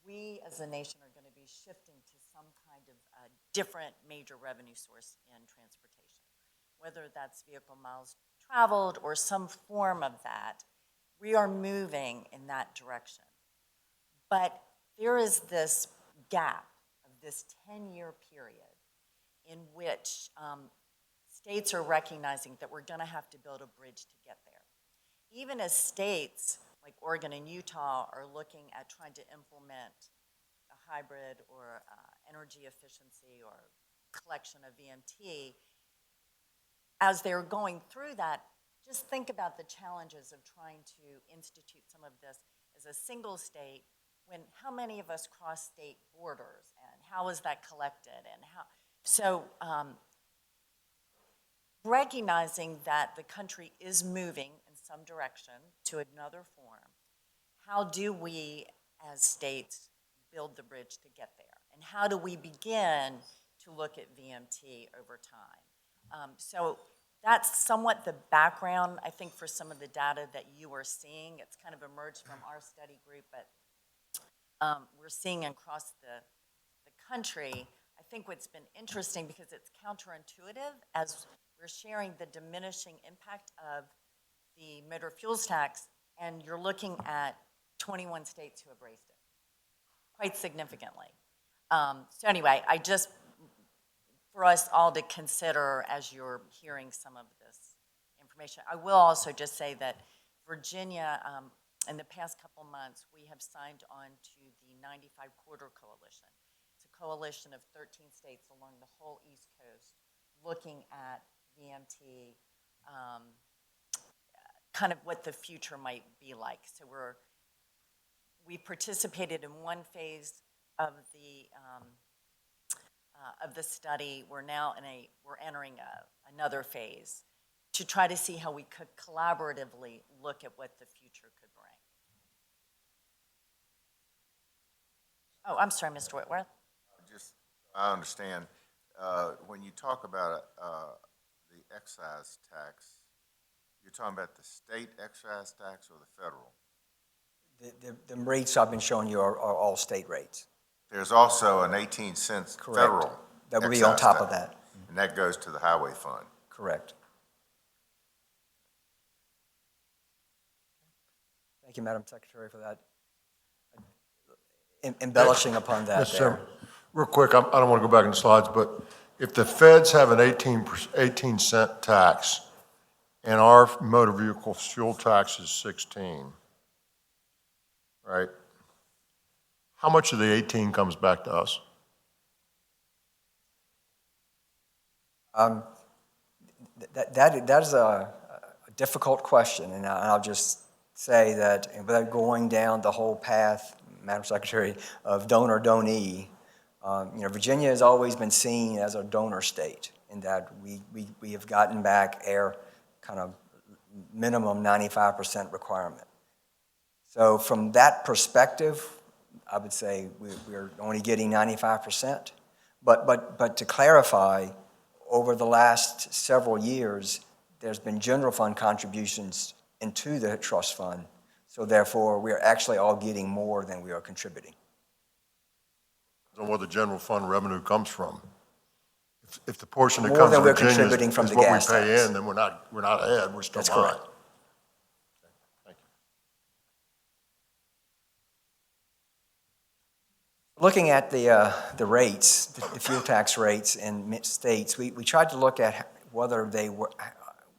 we as a nation are going to be shifting to some kind of different major revenue source in transportation, whether that's vehicle miles traveled or some form of that. We are moving in that direction. But there is this gap of this 10-year period in which states are recognizing that we're going to have to build a bridge to get there. Even as states like Oregon and Utah are looking at trying to implement a hybrid or energy efficiency or collection of VMT, as they're going through that, just think about the challenges of trying to institute some of this as a single state when how many of us cross state borders and how is that collected and how. So recognizing that the country is moving in some direction to another form, how do we as states build the bridge to get there? And how do we begin to look at VMT over time? So that's somewhat the background, I think, for some of the data that you are seeing. It's kind of emerged from our study group, but we're seeing across the country. I think what's been interesting, because it's counterintuitive, as we're sharing the diminishing impact of the motor fuels tax, and you're looking at 21 states who have raised it quite significantly. So anyway, for us all to consider as you're hearing some of this information. I will also just say that Virginia, in the past couple months, we have signed on to the 95 Corridor Coalition. It's a coalition of 13 states along the whole East Coast looking at VMT, kind of what the future might be like. So we participated in one phase of the study. We're now we're entering another phase to try to see how we could collaboratively look at what the future could bring. Oh, I'm sorry, Mr. Whitworth. I understand. When you talk about the excise tax, you're talking about the state excise tax or the federal? The rates I've been showing you are all state rates. There's also an 18 cents Correct. federal That would be on excise top of tax, that. and that goes to the highway fund. Correct. Thank you, Madam Secretary, for that. Embellishing upon that Mr. there. Chairman, real quick, I don't want to go back in the slides, but if the feds have an 18-cent tax and our motor vehicle fuel tax is 16, right? How much of the 18 comes back to us? That is a difficult question, and I'll just say that without going down the whole path, Madam Secretary, of donor-donee, Virginia has always been seen as a donor state in that we have gotten back our kind of minimum 95% requirement. So from that perspective, I would say we're only getting 95%. But to clarify, over the last several years, there's been general fund contributions into the trust fund. So therefore, we're actually all getting more than we are contributing. And where the general fund revenue comes from. If the portion that More comes than from we're Virginia contributing from is the what we gas pay tax. in, then we're not ahead, we're still That's behind. correct. Looking at the rates, the fuel tax rates in states, we tried to look at whether they were,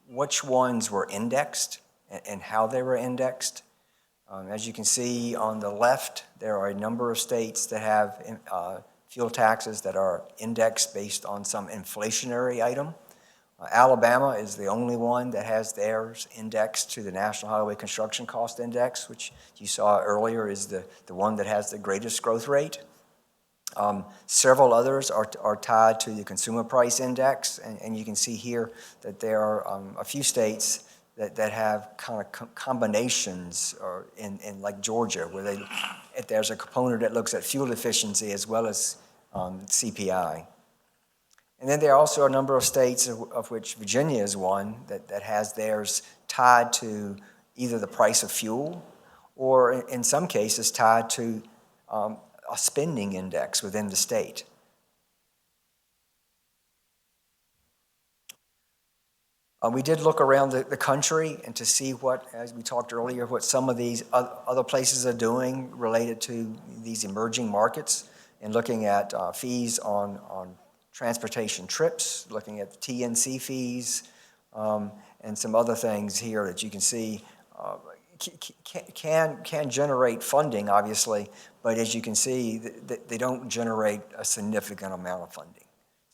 which ones were indexed and how they were indexed. As you can see on the left, there are a number of states that have fuel taxes that are indexed based on some inflationary item. Alabama is the only one that has theirs indexed to the National Highway Construction Cost Index, which you saw earlier is the one that has the greatest growth rate. Several others are tied to the Consumer Price Index, and you can see here that there are a few states that have kind of combinations, or in like Georgia, where there's a component that looks at fuel efficiency as well as CPI. And then there are also a number of states, of which Virginia is one, that has theirs tied to either the price of fuel or in some cases tied to a spending index within the state. We did look around the country and to see what, as we talked earlier, what some of these other places are doing related to these emerging markets, and looking at fees on transportation trips, looking at the TNC fees, and some other things here that you can see can generate funding, obviously, but as you can see, they don't generate a significant amount of funding.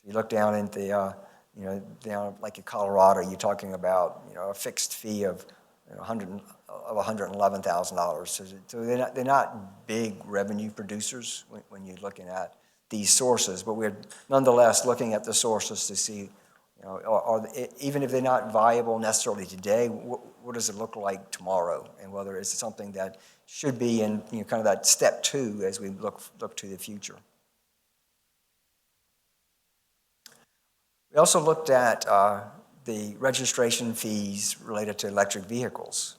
So you look down into down like in Colorado, you're talking about a fixed fee of $111,000. So they're not big revenue producers when you're looking at these sources, but we're nonetheless looking at the sources to see, even if they're not viable necessarily today, what does it look like tomorrow, and whether it's something that should be in kind of that step two as we look to the future. We also looked at the registration fees related to electric vehicles,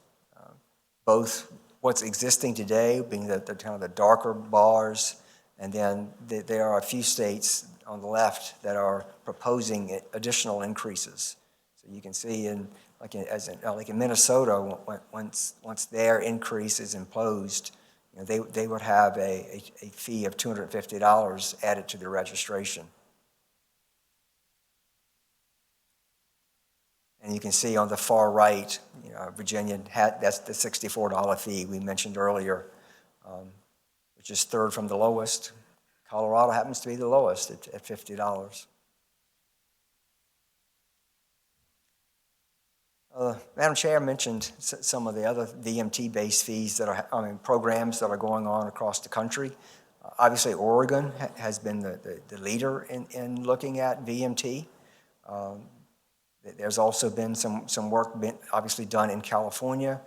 both what's existing today, being the kind of the darker bars, and then there are a few states on the left that are proposing additional increases. So you can see like in Minnesota, once their increase is imposed, they would have a fee of $250 added to their registration. And you can see on the far right, Virginia that's the $64 fee we mentioned earlier, which is third from the lowest. Colorado happens to be the lowest at $50. Madam Chair mentioned some of the other VMT-based fees that are, programs that are going on across the country. Obviously, Oregon has been the leader in looking at VMT. There's also been some work obviously done in California.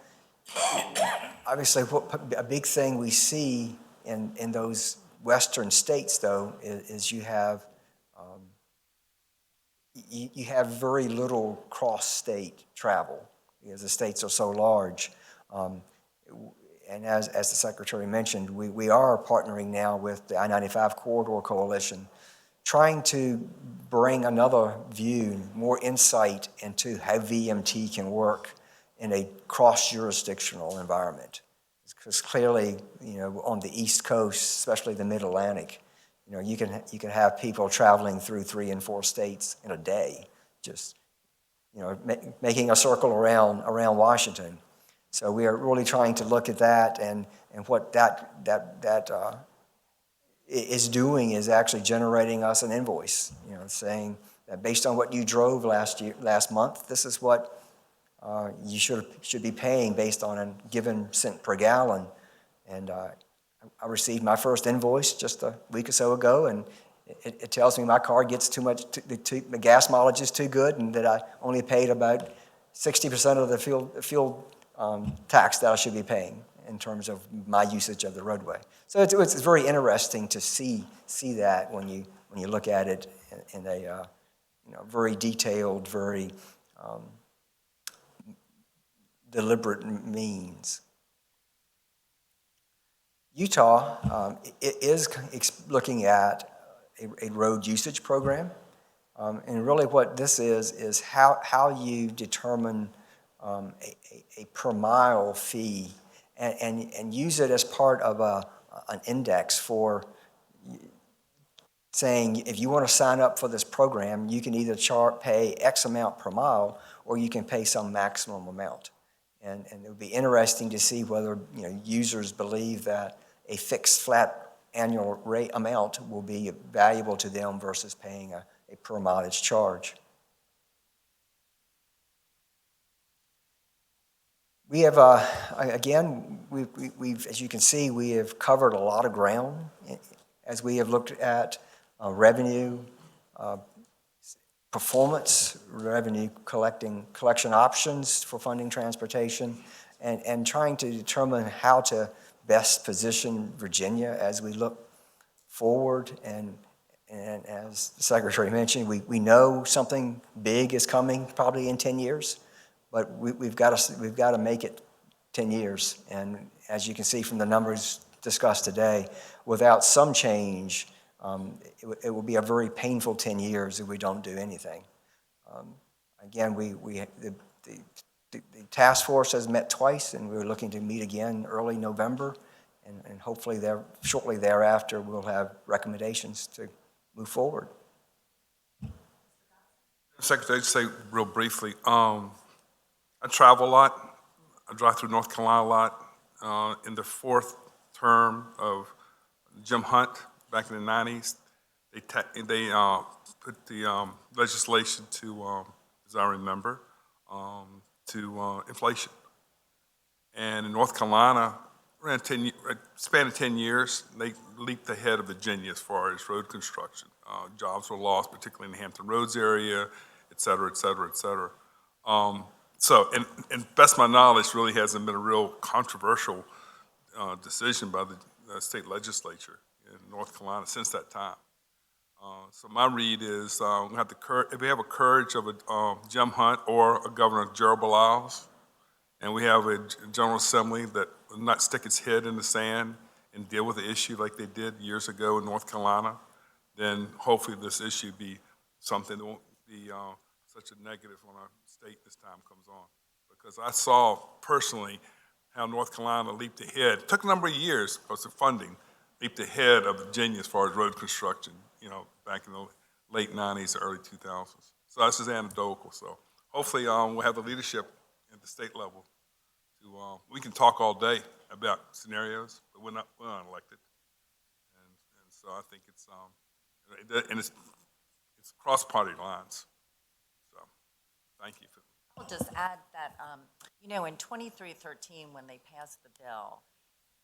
Obviously, a big thing we see in those western states, though, is you have very little cross-state travel because the states are so large. And as the Secretary mentioned, we are partnering now with the I-95 Corridor Coalition, trying to bring another view, more insight into how VMT can work in a cross-jurisdictional environment. Because clearly, on the East Coast, especially the Mid-Atlantic, you can have people traveling through 3 and 4 states in a day, just, making a circle around Washington. So we are really trying to look at that, and what that is doing is actually generating us an invoice, saying that based on what you drove last month, this is what you should be paying based on a given cent per gallon. And I received my first invoice just a week or so ago, and it tells me my car gets too much, the gas mileage is too good, and that I only paid about 60% of the fuel tax that I should be paying in terms of my usage of the roadway. So it's very interesting to see that when you look at it in a very detailed, very deliberate means. Utah is looking at a road usage program, and really what this is how you determine a per mile fee and use it as part of an index for saying if you want to sign up for this program, you can either pay X amount per mile or you can pay some maximum amount. And it would be interesting to see whether users believe that a fixed flat annual rate amount will be valuable to them versus paying a per mileage charge. We have, again, we've, as you can see, we have covered a lot of ground as we have looked at revenue, performance, revenue collection options for funding transportation, and trying to determine how to best position Virginia as we look forward. And as the Secretary mentioned, we know something big is coming probably in 10 years. But we've got to make it 10 years. And as you can see from the numbers discussed today, without some change, it will be a very painful 10 years if we don't do anything. Again, the task force has met twice, and we're looking to meet again early November. And hopefully shortly thereafter, we'll have recommendations to move forward. Secretary, just say real briefly, I travel a lot. I drive through North Carolina a lot. In the 4th term of Jim Hunt, back in the 90s, they put the legislation to, as I remember, to inflation. And in North Carolina, around span of 10 years, they leaped ahead of Virginia as far as road construction. Jobs were lost, particularly in the Hampton Roads area, et cetera, et cetera, et cetera. So, and best my knowledge, really hasn't been a real controversial decision by the state legislature in North Carolina since that time. So my read is we have if we have a courage of a Jim Hunt or a Governor Gerald Baliles, and we have a General Assembly that will not stick its head in the sand and deal with the issue like they did years ago in North Carolina, then hopefully this issue be something that won't be such a negative on our state this time comes on. Because I saw personally how North Carolina leaped ahead. It took a number of years because of funding, leaped ahead of Virginia as far as road construction, back in the late 90s, early 2000s. So this is anecdotal. So hopefully we'll have the leadership at the state level to, we can talk all day about scenarios, but we're not elected. And so I think it's, and it's cross-party lines. So thank you. I'll just add that, in 2313, when they passed the bill,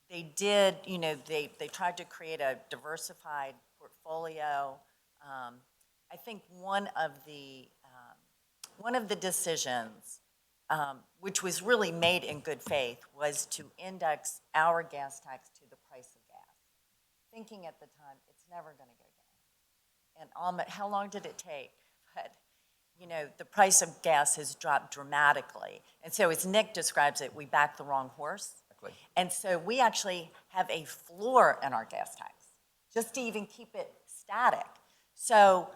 they did, they tried to create a diversified portfolio. I think one of the decisions, which was really made in good faith, was to index our gas tax to the price of gas, thinking at the time it's never going to go down. And how long did it take? But the price of gas has dropped dramatically. And so as Nick describes it, we backed the wrong horse. And so we actually have a floor in our gas tax, just to even keep it static. So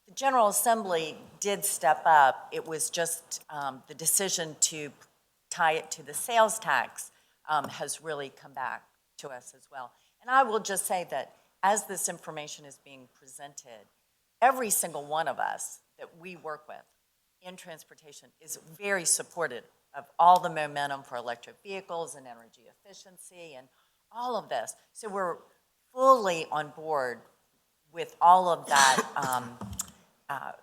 the General Assembly did step up. It was just the decision to tie it to the sales tax has really come back to us as well. And I will just say that as this information is being presented, every single one of us that we work with in transportation is very supportive of all the momentum for electric vehicles and energy efficiency and all of this. So we're fully on board with all of that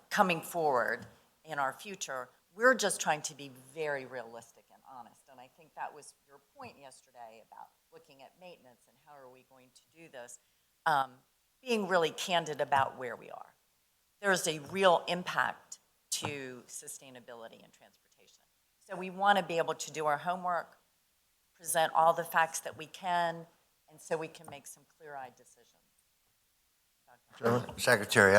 coming forward in our future. We're just trying to be very realistic and honest. And I think that was your point yesterday about looking at maintenance and how are we going to do this, being really candid about where we are. There's a real impact to sustainability in transportation. So we want to be able to do our homework, present all the facts that we can, and so we can make some clear-eyed decisions. Secretary,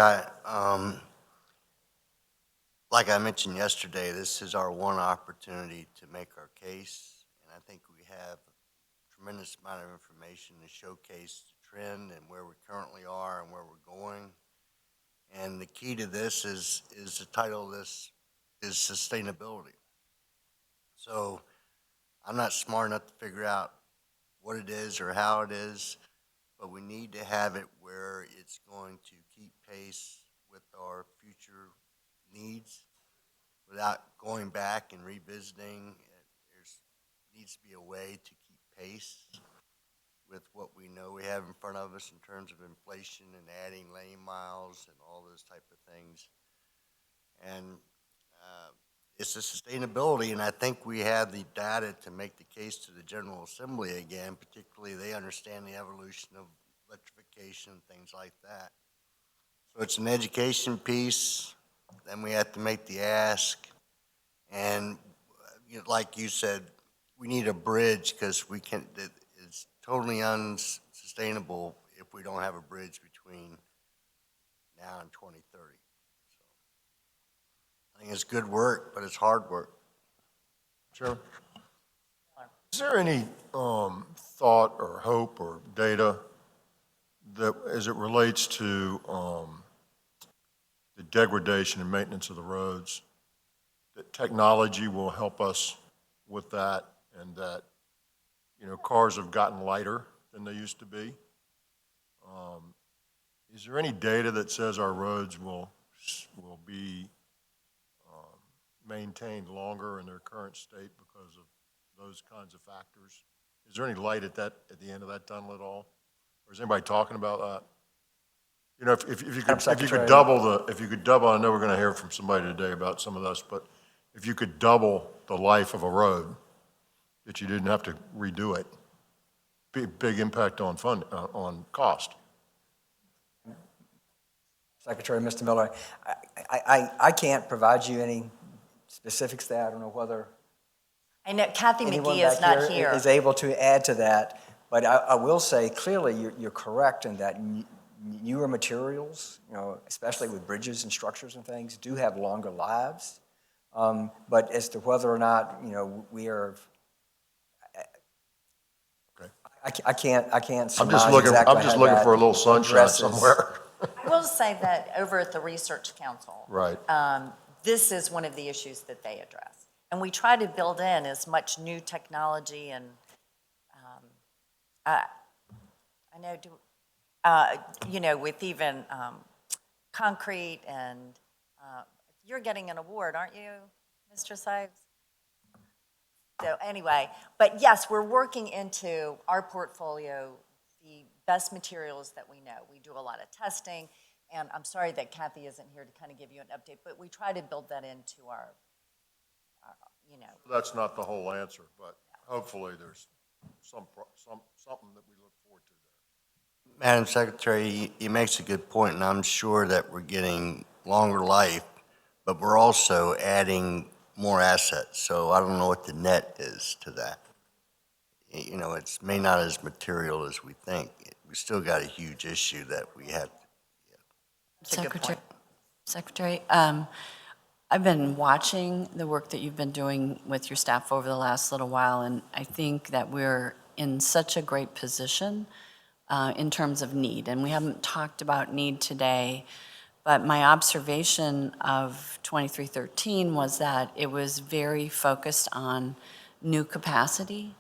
like I mentioned yesterday, this is our one opportunity to make our case, and I think we have a tremendous amount of information to showcase the trend and where we currently are and where we're going. And the key to this is the title of this is sustainability. So I'm not smart enough to figure out what it is or how it is, but we need to have it where it's going to keep pace with our future needs without going back and revisiting. There needs to be a way to keep pace with what we know we have in front of us in terms of inflation and adding lane miles and all those type of things. And it's the sustainability, and I think we have the data to make the case to the General Assembly again, particularly they understand the evolution of electrification, things like that. So it's an education piece, then we have to make the ask, and like you said, we need a bridge because we can, it's totally unsustainable if we don't have a bridge between now and 2030. I think it's good work, but it's hard work. Chairman? Is there any thought or hope or data that, as it relates to the degradation and maintenance of the roads, that technology will help us with that, and that, cars have gotten lighter than they used to be? Is there any data that says our roads will be maintained longer in their current state because of those kinds of factors? Is there any light at the end of that tunnel at all? Or is anybody talking about that? If you could double, I know we're going to hear from somebody today about some of this, but if you could double the life of a road, that you didn't have to redo it, big impact on on cost. Secretary, Mr. Miller, I can't provide you any specifics to that. I don't know whether I know Kathy anyone McGee is back not here. is able to add to that, but I will say clearly you're correct in that newer materials, especially with bridges and structures and things, do have longer lives. But as to whether or not, we are, Okay. I can't surmise I'm just looking exactly for a little sunshine addresses. somewhere. I will say that over at the Research Council, Right. this is one of the issues that they address. And we try to build in as much new technology and I know, with even concrete and you're getting an award, aren't you, Mr. Sipes? So anyway, but yes, we're working into our portfolio the best materials that we know. We do a lot of testing, and I'm sorry that Kathy isn't here to kind of give you an update, but we try to build that into our That's not the whole answer, but hopefully there's something that we look forward to there. Madam Secretary, you makes a good point, and I'm sure that we're getting longer life, but we're also adding more assets. So I don't know what the net is to that. It's may not as material as we think. We still got a huge issue that we have. That's a good point. Secretary, I've been watching the work that you've been doing with your staff over the last little while, and I think that we're in such a great position in terms of need. And we haven't talked about need today, but my observation of 2313 was that it was very focused on new capacity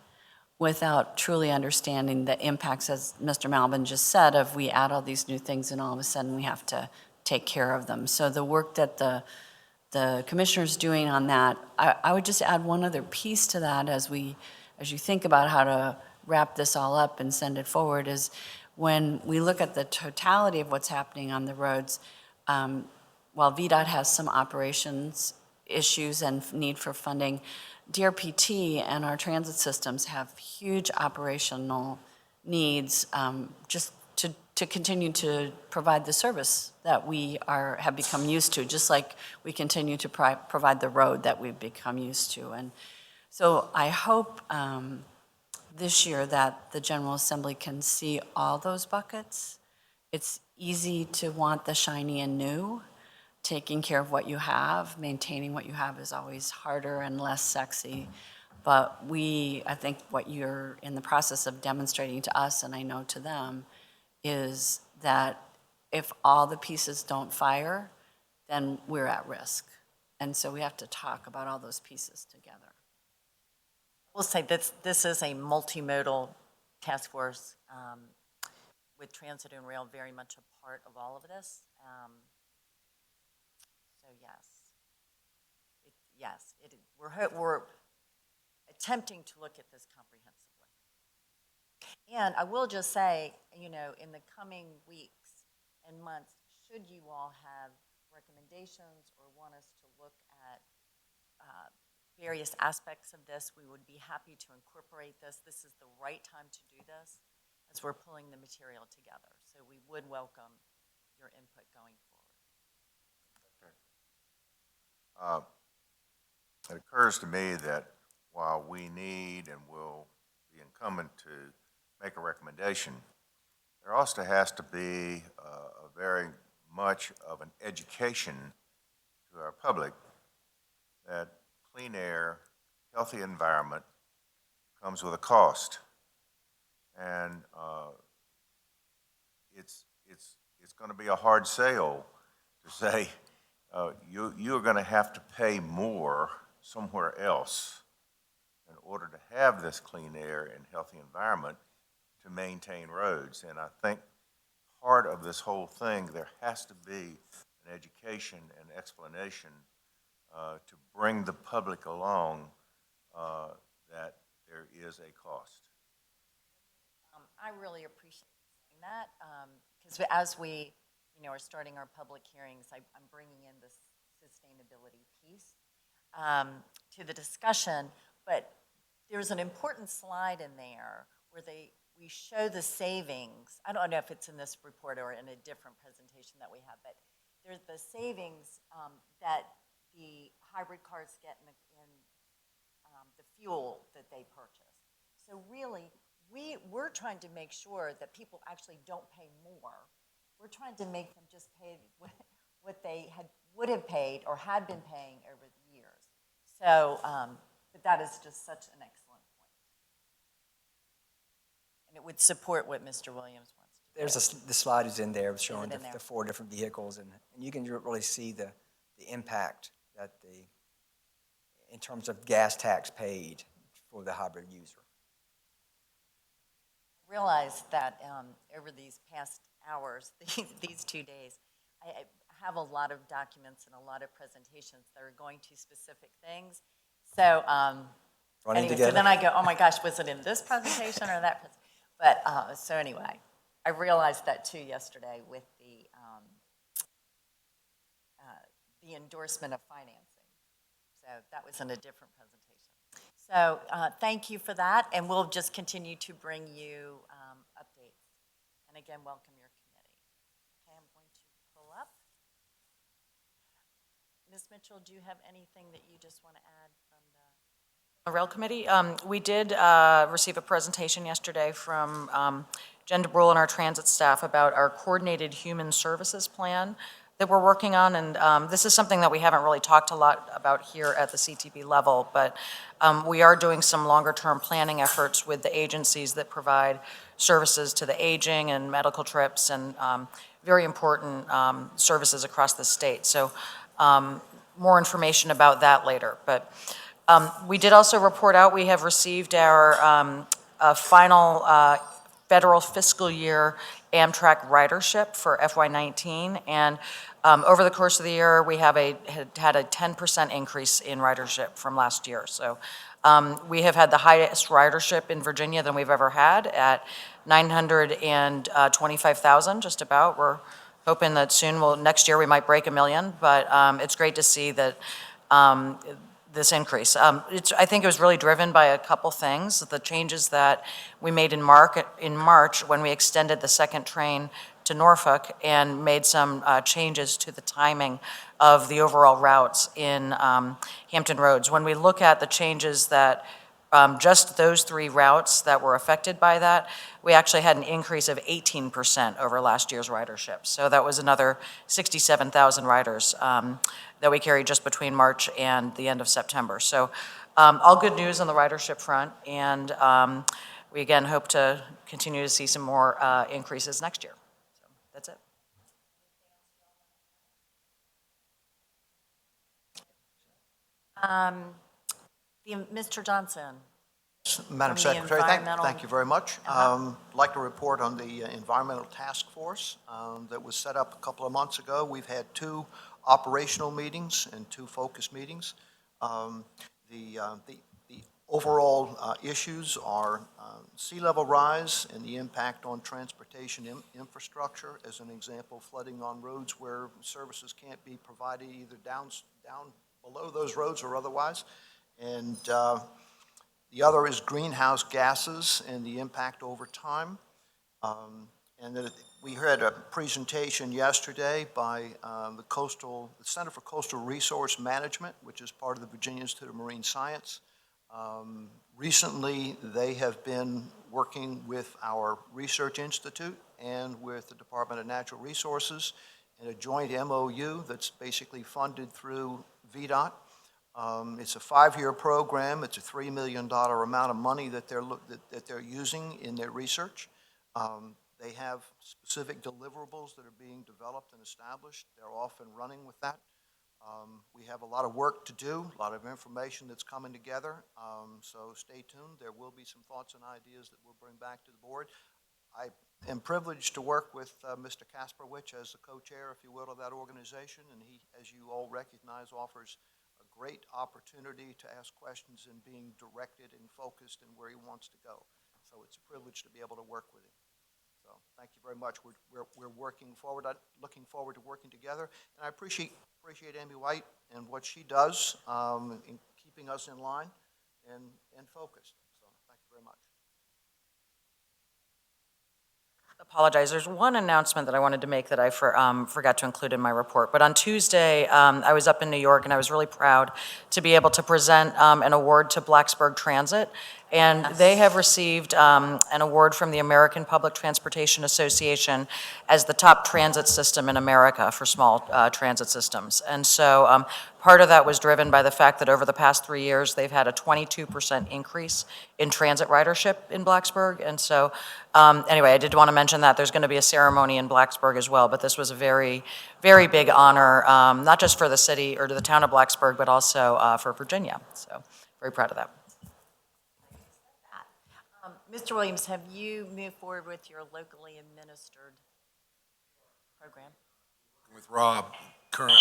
without truly understanding the impacts, as Mr. Malvin just said, of we add all these new things and all of a sudden we have to take care of them. So the work that the commissioner's doing on that, I would just add one other piece to that as you think about how to wrap this all up and send it forward, is when we look at the totality of what's happening on the roads, while VDOT has some operations issues and need for funding, DRPT and our transit systems have huge operational needs just to continue to provide the service that we have become used to, just like we continue to provide the road that we've become used to. And so I hope this year that the General Assembly can see all those buckets. It's easy to want the shiny and new. Taking care of what you have, maintaining what you have is always harder and less sexy. But I think what you're in the process of demonstrating to us, and I know to them, is that if all the pieces don't fire, then we're at risk. And so we have to talk about all those pieces together. We'll say this is a multimodal task force with transit and rail very much a part of all of this. So we're attempting to look at this comprehensively. And I will just say, in the coming weeks and months, should you all have recommendations or want us to look at various aspects of this, we would be happy to incorporate this. This is the right time to do this as we're pulling the material together. So we would welcome your input going forward. It occurs to me that while we need and will be incumbent to make a recommendation, there also has to be a very much of an education to our public that clean air, healthy environment comes with a cost. And it's going to be a hard sale to say you're going to have to pay more somewhere else in order to have this clean air and healthy environment to maintain roads. And I think part of this whole thing, there has to be an education and explanation to bring the public along that there is a cost. I really appreciate saying that because as we are starting our public hearings, I'm bringing in this sustainability piece to the discussion, but there's an important slide in there where we show the savings. I don't know if it's in this report or in a different presentation that we have, but there's the savings that the hybrid cars get in the fuel that they purchase. So really, we're trying to make sure that people actually don't pay more. We're trying to make them just pay what they would have paid or had been paying over the years. So, but that is just such an excellent point. And it would support what Mr. Williams wants to do. The slide is in there showing in there? the 4 different vehicles, and you can really see the impact that in terms of gas tax paid for the hybrid user. I realized that over these past hours, these 2 days, I have a lot of documents and a lot of presentations that are going to specific things. So, anyway, so then I go, oh my gosh, was it in this presentation or that presentation? But so anyway, I realized that too yesterday with the endorsement of financing. So that was in a different presentation. So thank you for that, and we'll just continue to bring you updates. And again, welcome your committee. Okay, I'm going to pull up. Ms. Mitchell, do you have anything that you just want to add from the Rail Committee? We did receive a presentation yesterday from Jen DeBrule and our transit staff about our coordinated human services plan. that we're working on, and this is something that we haven't really talked a lot about here at the CTP level, but we are doing some longer-term planning efforts with the agencies that provide services to the aging and medical trips and very important services across the state. So more information about that later. But we did also report out, we have received our final federal fiscal year Amtrak ridership for FY19, and over the course of the year, we have had a 10% increase in ridership from last year. So we have had the highest ridership in Virginia than we've ever had at 925,000, just about. We're hoping that soon, next year we might break 1 million, but it's great to see that this increase. I think it was really driven by a couple things. The changes that we made in March when we extended the second train to Norfolk and made some changes to the timing of the overall routes in Hampton Roads. When we look at the changes that just those 3 routes that were affected by that, we actually had an increase of 18% over last year's ridership. So that was another 67,000 riders that we carried just between March and the end of September. So all good news on the ridership front, and we again hope to continue to see some more increases next year. So that's it. Mr. Johnson. Madam From the Secretary, environmental- thank you very much. I'd like to report on the Environmental Task Force that was set up a couple of months ago. We've had 2 operational meetings and 2 focus meetings. The overall issues are sea level rise and the impact on transportation infrastructure. As an example, flooding on roads where services can't be provided either down below those roads or otherwise. And the other is greenhouse gases and the impact over time. We had a presentation yesterday by the Center for Coastal Resource Management, which is part of the Virginia Institute of Marine Science. Recently, they have been working with our research institute and with the Department of Natural Resources in a joint MOU that's basically funded through VDOT. It's a 5-year program. It's a $3 million amount of money that they're using in their research. They have specific deliverables that are being developed and established. They're off and running with that. We have a lot of work to do, a lot of information that's coming together. So stay tuned. There will be some thoughts and ideas that we'll bring back to the board. I am privileged to work with Mr. Kasperwich as the co-chair, if you will, of that organization, and he, as you all recognize, offers a great opportunity to ask questions and being directed and focused in where he wants to go. So it's a privilege to be able to work with him. So thank you very much. We're working forward, looking forward to working together, and I appreciate Amy White and what she does in keeping us in line and focused. So thank you very much. Apologize. There's one announcement that I wanted to make that I forgot to include in my report. But on Tuesday, I was up in New York, and I was really proud to be able to present an award to Blacksburg Transit. And they have received an award from the American Public Transportation Association as the top transit system in America for small transit systems. And so part of that was driven by the fact that over the past 3 years, they've had a 22% increase in transit ridership in Blacksburg. And so anyway, I did want to mention that. There's going to be a ceremony in Blacksburg as well, but this was a very, very big honor, not just for the city or to the town of Blacksburg, but also for Virginia. So very proud of that. Mr. Williams, have you moved forward with your locally administered program? With Rob, currently.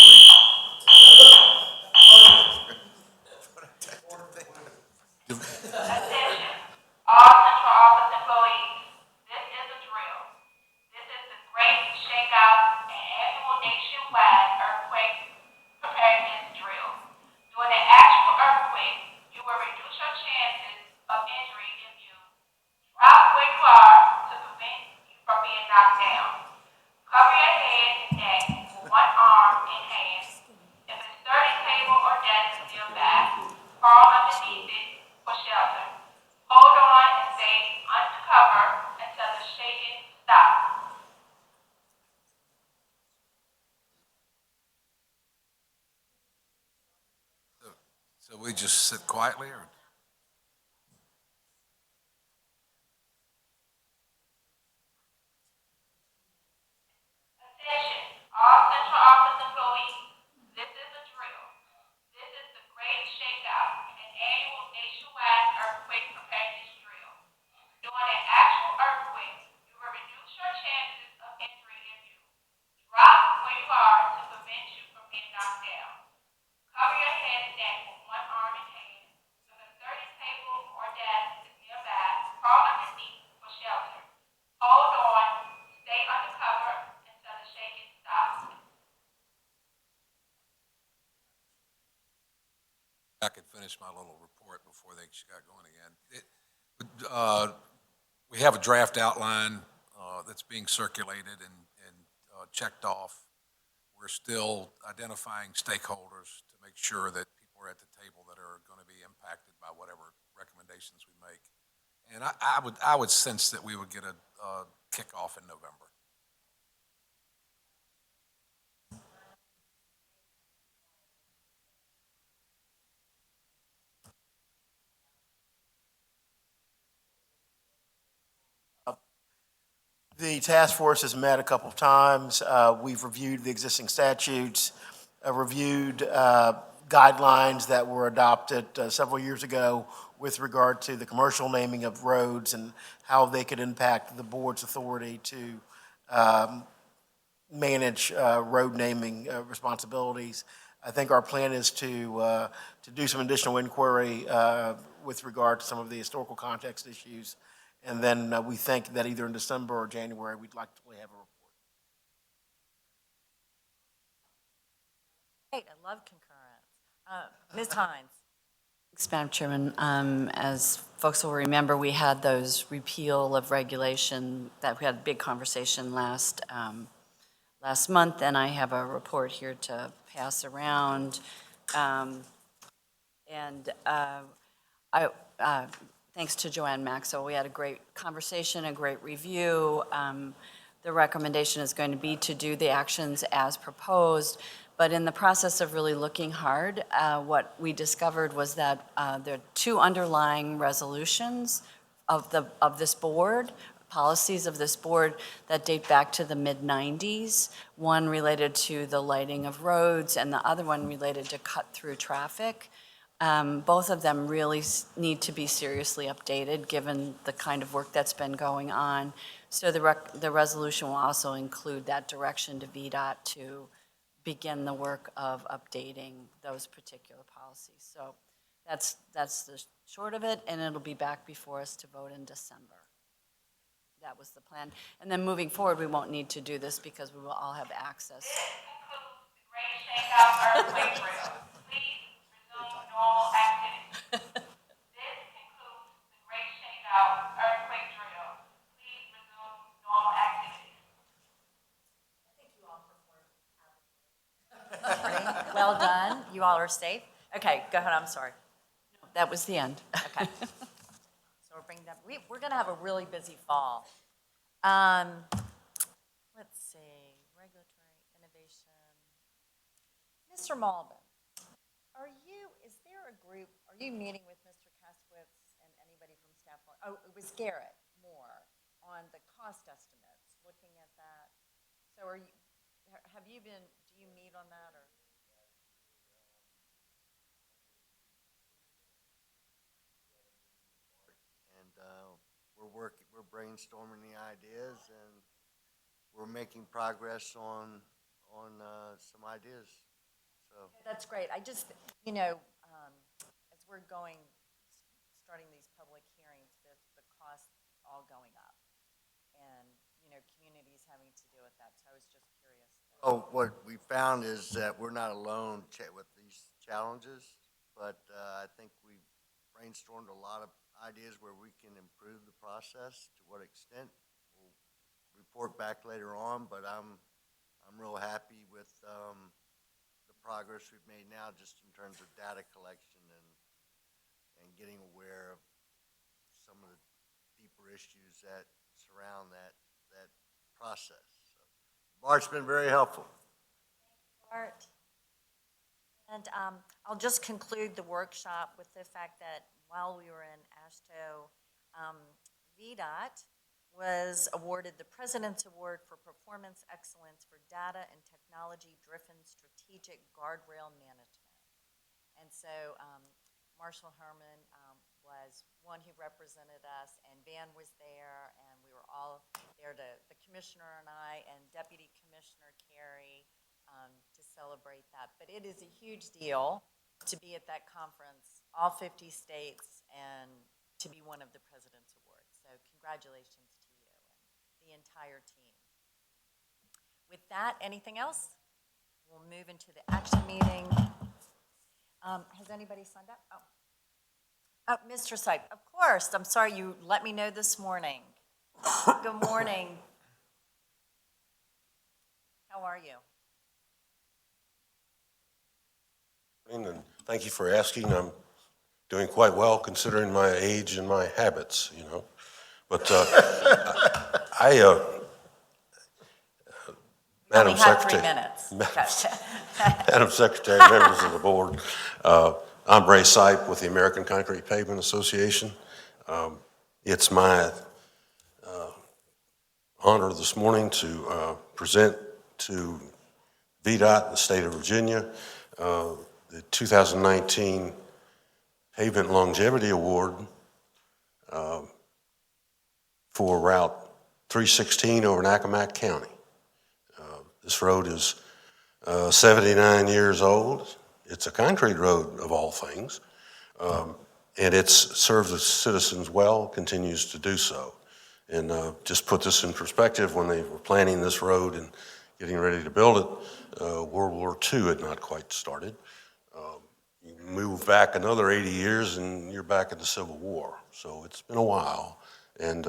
All central office employees, this is a drill. This is the Great Shakeout annual nationwide earthquake preparedness drill. During an actual earthquake, you will reduce your chances of injury if you drop where you are to prevent you from being knocked down. Cover your head and neck with one arm and hand So we just sit quietly, or? All central office employees, this is a drill. This is the Great Shakeout, an annual nationwide earthquake preparedness drill. During an actual earthquake, you will reduce your chances of injury if you drop where you are to prevent you from being knocked down. Cover your head and neck with one arm and hand. If a sturdy table or desk is nearby, crawl underneath for shelter. Hold on, stay under cover until the shaking stops. I could finish my little report before they got going again. We have a draft outline that's being circulated and checked off. We're still identifying stakeholders to make sure that people are at the table that are going to be impacted by whatever recommendations we make. And I would sense that we would get a kickoff in November. The task force has met a couple of times. We've reviewed the existing statutes, reviewed guidelines that were adopted several years ago with regard to the commercial naming of roads and how they could impact the board's authority to manage road naming responsibilities. I think our plan is to do some additional inquiry with regard to some of the historical context issues. And then we think that either in December or January, we'd like to have a report. Great, I love concurrence. Ms. Hines. Thanks, Madam Chairman. As folks will remember, we had those repeal of regulation that we had a big conversation last month, and I have a report here to pass around. Thanks to Joanne Maxwell, we had a great conversation, a great review. The recommendation is going to be to do the actions as proposed, but in the process of really looking hard, what we discovered was that there are two underlying resolutions of this board, policies of this board that date back to the mid-90s, one related to the lighting of roads and the other one related to cut-through traffic. Both of them really need to be seriously updated, given the kind of work that's been going on. So the resolution will also include that direction to VDOT to begin the work of updating those particular policies. So that's the short of it, and it'll be back before us to vote in December. That was the plan. And then moving forward, we won't need to do this because we will all have access. This concludes the Great Shakeout earthquake drill. Please resume normal activities. This concludes the Great Shakeout earthquake drill. Please resume normal activities. I think you all performed admirably. Well done. You all are safe. Okay, go ahead. I'm sorry. That was the end. Okay. So we're bringing that. We're going to have a really busy fall. Let's see. Regulatory innovation. Mr. Malden, is there a group, are you meeting with Mr. Kaswitz and anybody from staff? Oh, it was Garrett Moore on the cost estimates, looking at that. So do you meet on that or? And we're brainstorming the ideas, and we're making progress on some ideas. So That's great. I just, as we're starting these public hearings, the costs all going up. And, communities having to deal with that. So I was just curious. Oh, what we found is that we're not alone with these challenges, but I think we've brainstormed a lot of ideas where we can improve the process. To what extent, we'll report back later on, but I'm real happy with the progress we've made now just in terms of data collection and getting aware of some of the deeper issues that surround that process. So, Bart's been very helpful. Bart. And I'll just conclude the workshop with the fact that while we were in AASHTO, VDOT was awarded the President's Award for Performance Excellence for Data and Technology-Driven Strategic Guardrail Management. And so Marshall Herman was one who represented us, and Van was there, and we were all there, the commissioner and I, and Deputy Commissioner Carey, to celebrate that. But it is a huge deal to be at that conference, all 50 states, and to be one of the President's Awards. So congratulations to you and the entire team. With that, anything else? We'll move into the action meeting. Has anybody signed up? Oh, Mr. Sype, of course. I'm sorry you let me know this morning. Good morning. How are you? And thank you for asking. I'm doing quite well considering my age and my habits, you know. But Madam Secretary, 3 minutes. Madam Secretary, members of the board, I'm Ray Sype with the American Concrete Pavement Association. It's my honor this morning to present to VDOT, the state of Virginia, the 2019 Pavement Longevity Award for Route 316 over in Accomack County. This road is 79 years old. It's a concrete road of all things, and it's served the citizens well, continues to do so. And just put this in perspective, when they were planning this road and getting ready to build it, World War II had not quite started. You move back another 80 years and you're back in the Civil War. So it's been a while, and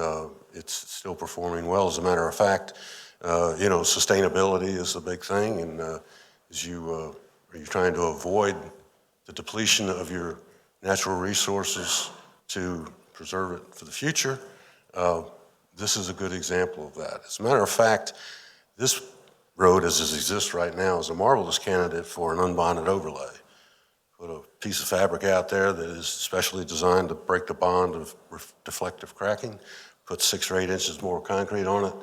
it's still performing well. As a matter of fact, you know, sustainability is a big thing, and as you're trying to avoid the depletion of your natural resources to preserve it for the future, this is a good example of that. As a matter of fact, this road as it exists right now is a marvelous candidate for an unbonded overlay. Put a piece of fabric out there that is specially designed to break the bond of deflective cracking, put 6 or 8 inches more concrete on it,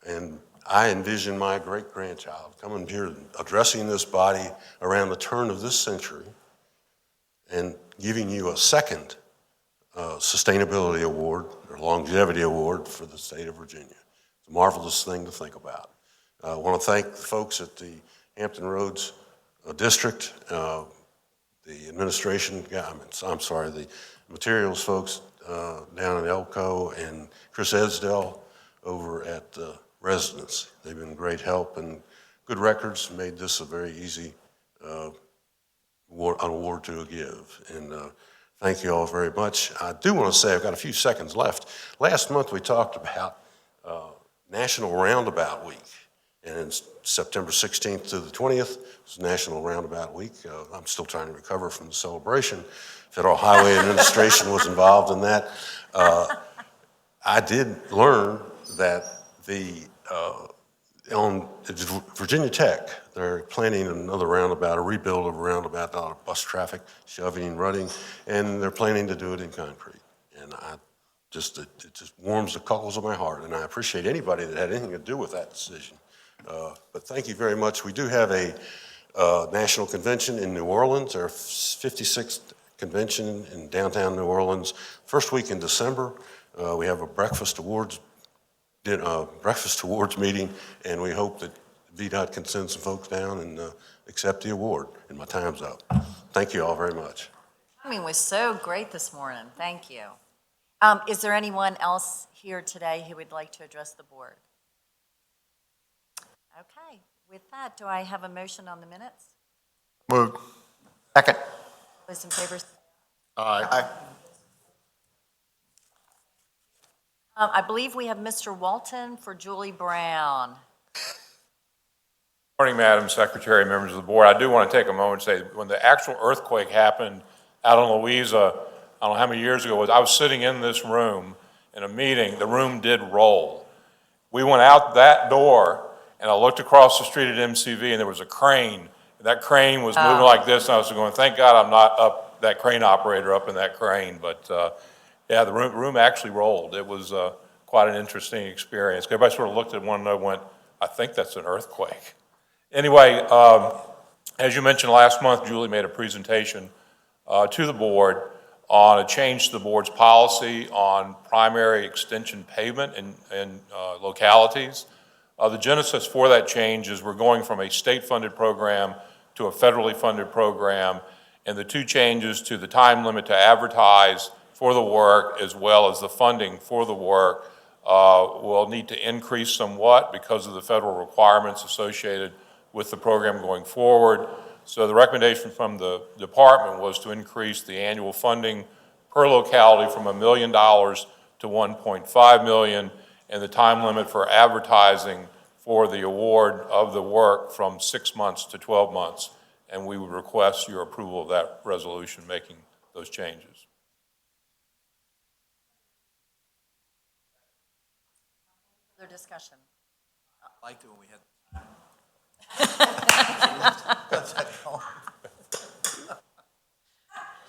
and I envision my great-grandchild coming here addressing this body around the turn of this century and giving you a second sustainability award or longevity award for the state of Virginia. It's a marvelous thing to think about. I want to thank the folks at the Hampton Roads District, the administration, the materials folks down in Elko, and Chris Esdell over at the residence. They've been great help, and good records made this a very easy award to give. And thank you all very much. I do want to say, I've got a few seconds left. Last month we talked about National Roundabout Week. And in September 16th to the 20th was National Roundabout Week. I'm still trying to recover from the celebration. Federal Highway Administration was involved in that. I did learn that on Virginia Tech, they're planning another roundabout, a rebuild of a roundabout, a lot of bus traffic, shoving and running, and they're planning to do it in concrete. And it just warms the cockles of my heart, and I appreciate anybody that had anything to do with that decision. But thank you very much. We do have a national convention in New Orleans, our 56th convention in downtown New Orleans. First week in December, we have a breakfast awards meeting, and we hope that VDOT can send some folks down and accept the award. And my time's up. Thank you all very much. Timing was so great this morning. Thank you. Is there anyone else here today who would like to address the board? Okay, with that, do I have a motion on the minutes? Moved. Second. Those in favor? Aye. I believe we have Mr. Walton for Julie Brown. Morning, Madam Secretary, members of the board. I do want to take a moment and say, when the actual earthquake happened out in Louisa, I don't know how many years ago it was, I was sitting in this room in a meeting. The room did roll. We went out that door, and I looked across the street at MCV, and there was a crane That crane was moving like this, and I was going, thank God I'm not up, that crane operator up in that crane. But, yeah, the room actually rolled. It was quite an interesting experience. Everybody sort of looked at one another and went, I think that's an earthquake. Anyway, as you mentioned last month, Julie made a presentation to the board on a change to the board's policy on primary extension pavement in localities. The genesis for that change is we're going from a state-funded program to a federally funded program, and the two changes to the time limit to advertise for the work as well as the funding for the work will need to increase somewhat because of the federal requirements associated with the program going forward. So the recommendation from the department was to increase the annual funding per locality from $1 million to $1.5 million, and the time limit for advertising for the award of the work from 6 months to 12 months. And we would request your approval of that resolution making those changes. Further discussion. I liked it when we had.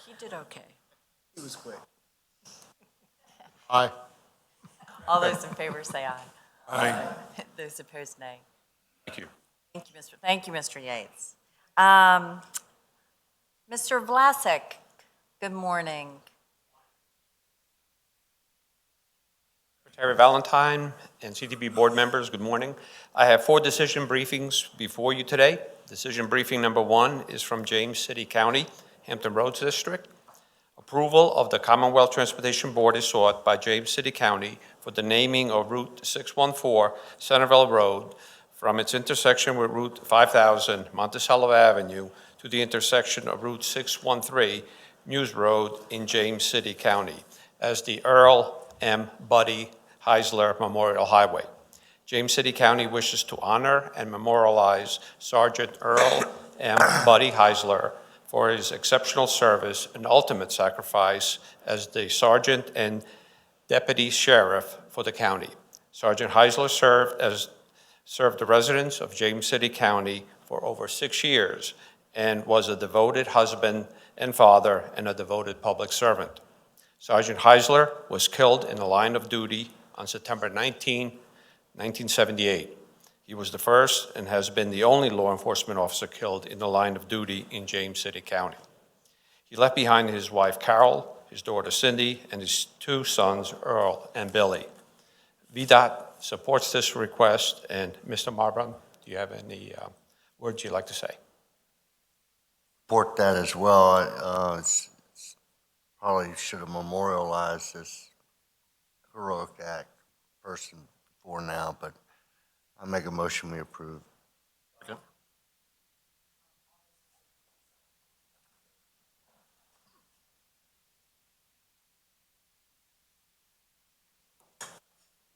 He did okay. It was quick. Aye. All those in favor say aye. Aye. Those opposed, nay. Thank you. Thank you, Mr. Yates. Mr. Vlasic, good morning. Secretary Valentine and CTB board members, good morning. I have 4 decision briefings before you today. Decision briefing number 1 is from James City County, Hampton Roads District. Approval of the Commonwealth Transportation Board is sought by James City County for the naming of Route 614 Centerville Road from its intersection with Route 5000 Monticello Avenue to the intersection of Route 613 Muse Road in James City County as the Earl M. Buddy Heisler Memorial Highway. James City County wishes to honor and memorialize Sergeant Earl M. Buddy Heisler for his exceptional service and ultimate sacrifice as the Sergeant and Deputy Sheriff for the county. Sergeant Heisler served the residents of James City County for over 6 years and was a devoted husband and father and a devoted public servant. Sergeant Heisler was killed in the line of duty on September 19, 1978. He was the first and has been the only law enforcement officer killed in the line of duty in James City County. He left behind his wife Carol, his daughter Cindy, and his 2 sons, Earl and Billy. VDOT supports this request, and Mr. Marbron, do you have any words you'd like to say? Support that as well. Probably should have memorialized this heroic act person before now, but I make a motion we approve. Okay.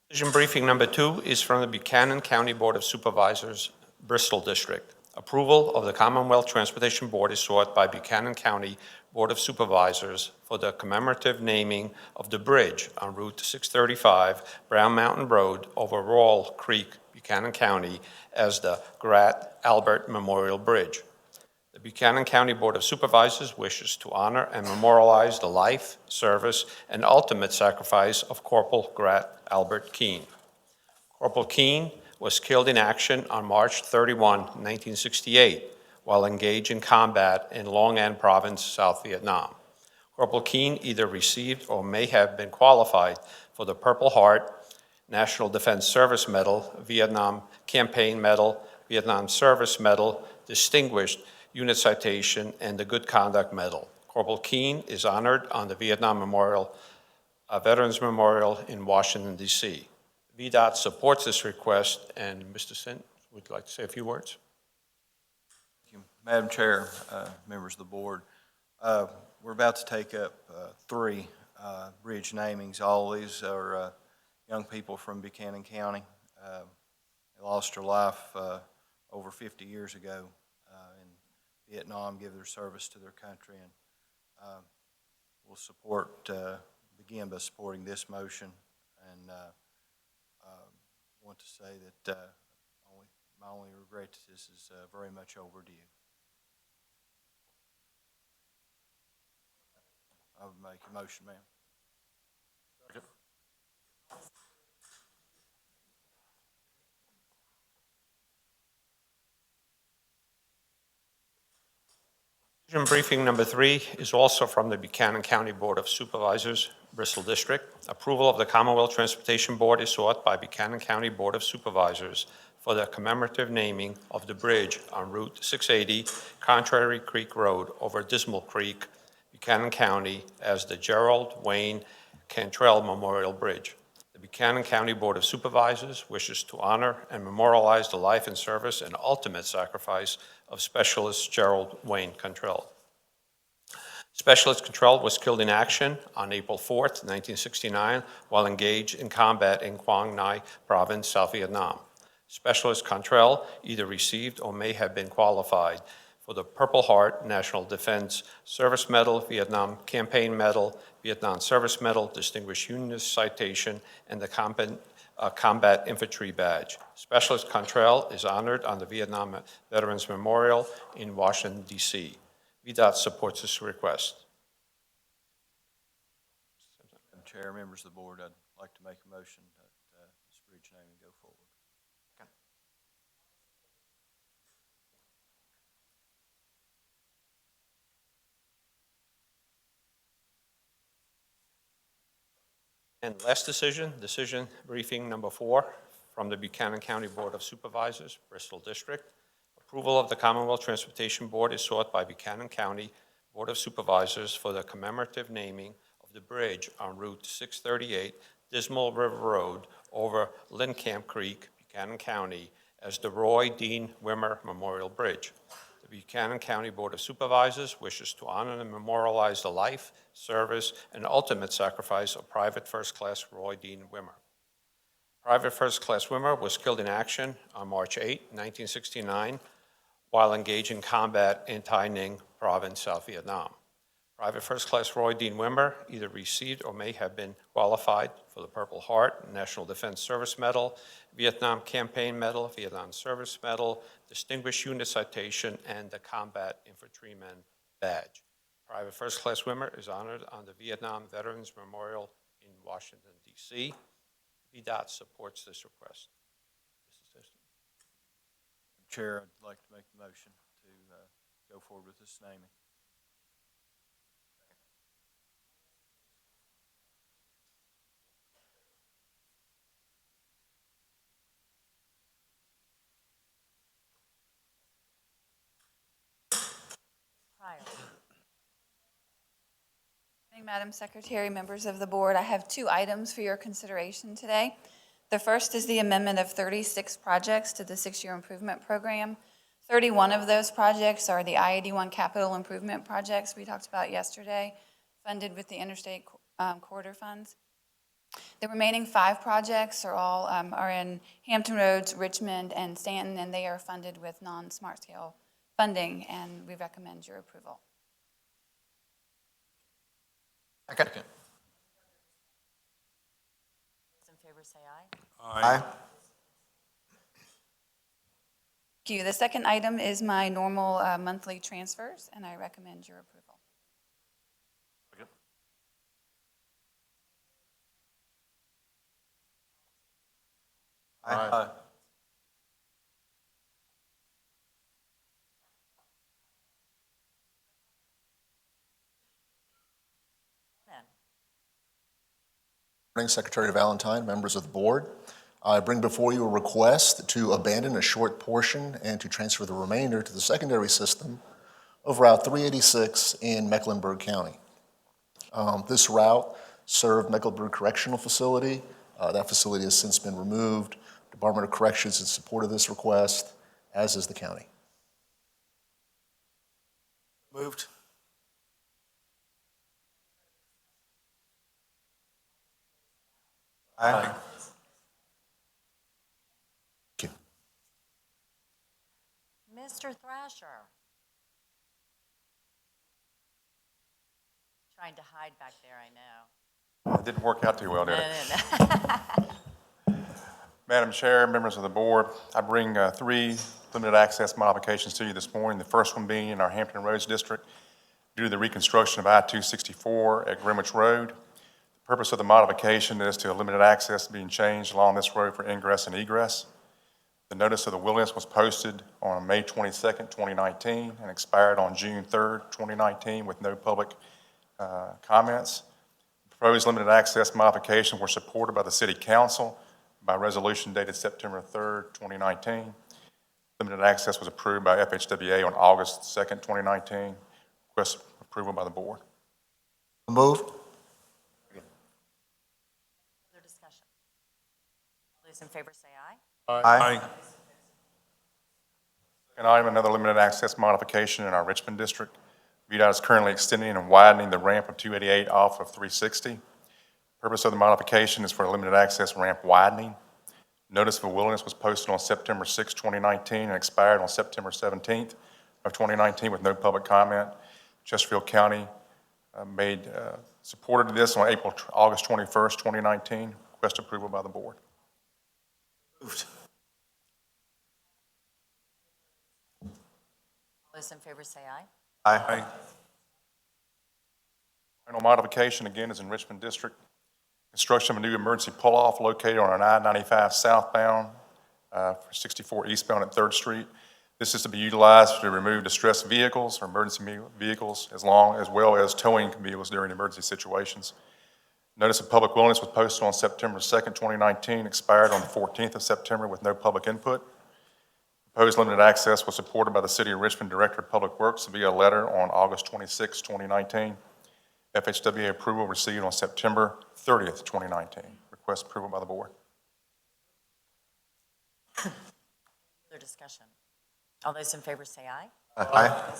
Decision briefing number 2 is from the Buchanan County Board of Supervisors, Bristol District. Approval of the Commonwealth Transportation Board is sought by Buchanan County Board of Supervisors for the commemorative naming of the bridge on Route 635 Brown Mountain Road over Rawle Creek, Buchanan County, as the Grat Albert Memorial Bridge. The Buchanan County Board of Supervisors wishes to honor and memorialize the life, service, and ultimate sacrifice of Corporal Grat Albert Keene. Corporal Keene was killed in action on March 31, 1968, while engaged in combat in Long An Province, South Vietnam. Corporal Keene either received or may have been qualified for the Purple Heart, National Defense Service Medal, Vietnam Campaign Medal, Vietnam Service Medal, Distinguished Unit Citation, and the Good Conduct Medal. Corporal Keene is honored on the Vietnam Veterans Memorial in Washington, D.C. VDOT supports this request, and Mr. Sint, would you like to say a few words? Thank you. Madam Chair, members of the board, we're about to take up 3 bridge namings. All of these are young people from Buchanan County. They lost their life over 50 years ago in Vietnam, give their service to their country, and we'll support, begin by supporting this motion, and want to say that my only regret is this is very much overdue. would make a motion, ma'am. Decision briefing number 3 is also from the Buchanan County Board of Supervisors, Bristol District. Approval of the Commonwealth Transportation Board is sought by Buchanan County Board of Supervisors for the commemorative naming of the bridge on Route 680, Contrary Creek Road over Dismal Creek, Buchanan County, as the Gerald Wayne Cantrell Memorial Bridge. The Buchanan County Board of Supervisors wishes to honor and memorialize the life and service and ultimate sacrifice of Specialist Gerald Wayne Cantrell. Specialist Cantrell was killed in action on April 4th, 1969, while engaged in combat in Quang Ngai Province, South Vietnam. Specialist Cantrell either received or may have been qualified for the Purple Heart National Defense Service Medal, Vietnam Campaign Medal, Vietnam Service Medal, Distinguished Unionist Citation, and the Combat Infantry Badge. Specialist Cantrell is honored on the Vietnam Veterans Memorial in Washington, D.C. VDOT supports this request. Madam Chair, members of the board, I'd like to make a motion that this bridge naming go forward. And last decision briefing number 4 from the Buchanan County Board of Supervisors, Bristol District. Approval of the Commonwealth Transportation Board is sought by Buchanan County Board of Supervisors for the commemorative naming of the bridge on Route 638, Dismal River Road over Lincamp Creek, Buchanan County, as the Roy Dean Wimmer Memorial Bridge. The Buchanan County Board of Supervisors wishes to honor and memorialize the life, service, and ultimate sacrifice of Private First Class Roy Dean Wimmer. Private First Class Wimmer was killed in action on March 8, 1969, while engaged in combat in Tay Ninh Province, South Vietnam. Private First Class Roy Dean Wimmer either received or may have been qualified for the Purple Heart, National Defense Service Medal, Vietnam Campaign Medal, Vietnam Service Medal, Distinguished Unit Citation, and the Combat Infantryman Badge. Private First Class Wimmer is honored on the Vietnam Veterans Memorial in Washington, D.C. VDOT supports this request. Chair, I'd like to make the motion to go forward with this naming. Madam Secretary, members of the board, I have 2 items for your consideration today. The first is the amendment of 36 projects to the 6-year improvement program. 31 of those projects are the I-81 capital improvement projects we talked about yesterday, funded with the interstate corridor funds. The remaining 5 projects are in Hampton Roads, Richmond, and Stanton, and they are funded with non-smart scale funding, and we recommend your approval. Second. Those in favor say aye. Aye. Thank you. The second item is my normal monthly transfers, and I recommend your approval. Aye. Morning, Secretary Valentine, members of the board. I bring before you a request to abandon a short portion and to transfer the remainder to the secondary system of Route 386 in Mecklenburg County. This route served Mecklenburg Correctional Facility. That facility has since been removed. Department of Corrections is in support of this request, as is the county. Moved. Aye. Mr. Thrasher. Trying to hide back there, I know. It didn't work out too well, did it? No. Madam Chair, members of the board, I bring 3 limited access modifications to you this morning. The first one being in our Hampton Roads District. due to the reconstruction of I-264 at Greenwich Road. The purpose of the modification is to limited access being changed along this road for ingress and egress. The notice of the wilderness was posted on May 22nd, 2019, and expired on June 3rd, 2019, with no public comments. The proposed limited access modifications were supported by the City Council by resolution dated September 3rd, 2019. Limited access was approved by FHWA on August 2nd, 2019. Request approval by the board. Move. Further discussion? All those in favor say aye. Aye. Second item, another limited access modification in our Richmond district. VDOT is currently extending and widening the ramp of 288 off of 360. Purpose of the modification is for a limited access ramp widening. Notice of a wilderness was posted on September 6, 2019, and expired on September 17th of 2019 with no public comment. Chesterfield County supported this on August 21st, 2019. Request approval by the board. Moved. All those in favor say aye. Aye. Final modification, again, is in Richmond District. Construction of a new emergency pull-off located on an I-95 southbound for 64 eastbound at 3rd Street. This is to be utilized to remove distressed vehicles or emergency vehicles as well as towing vehicles during emergency situations. Notice of public wilderness was posted on September 2nd, 2019, expired on the 14th of September with no public input. Proposed limited access was supported by the City of Richmond Director of Public Works via letter on August 26, 2019. FHWA approval received on September 30th, 2019. Request approval by the board. Further discussion? All those in favor say aye. Aye.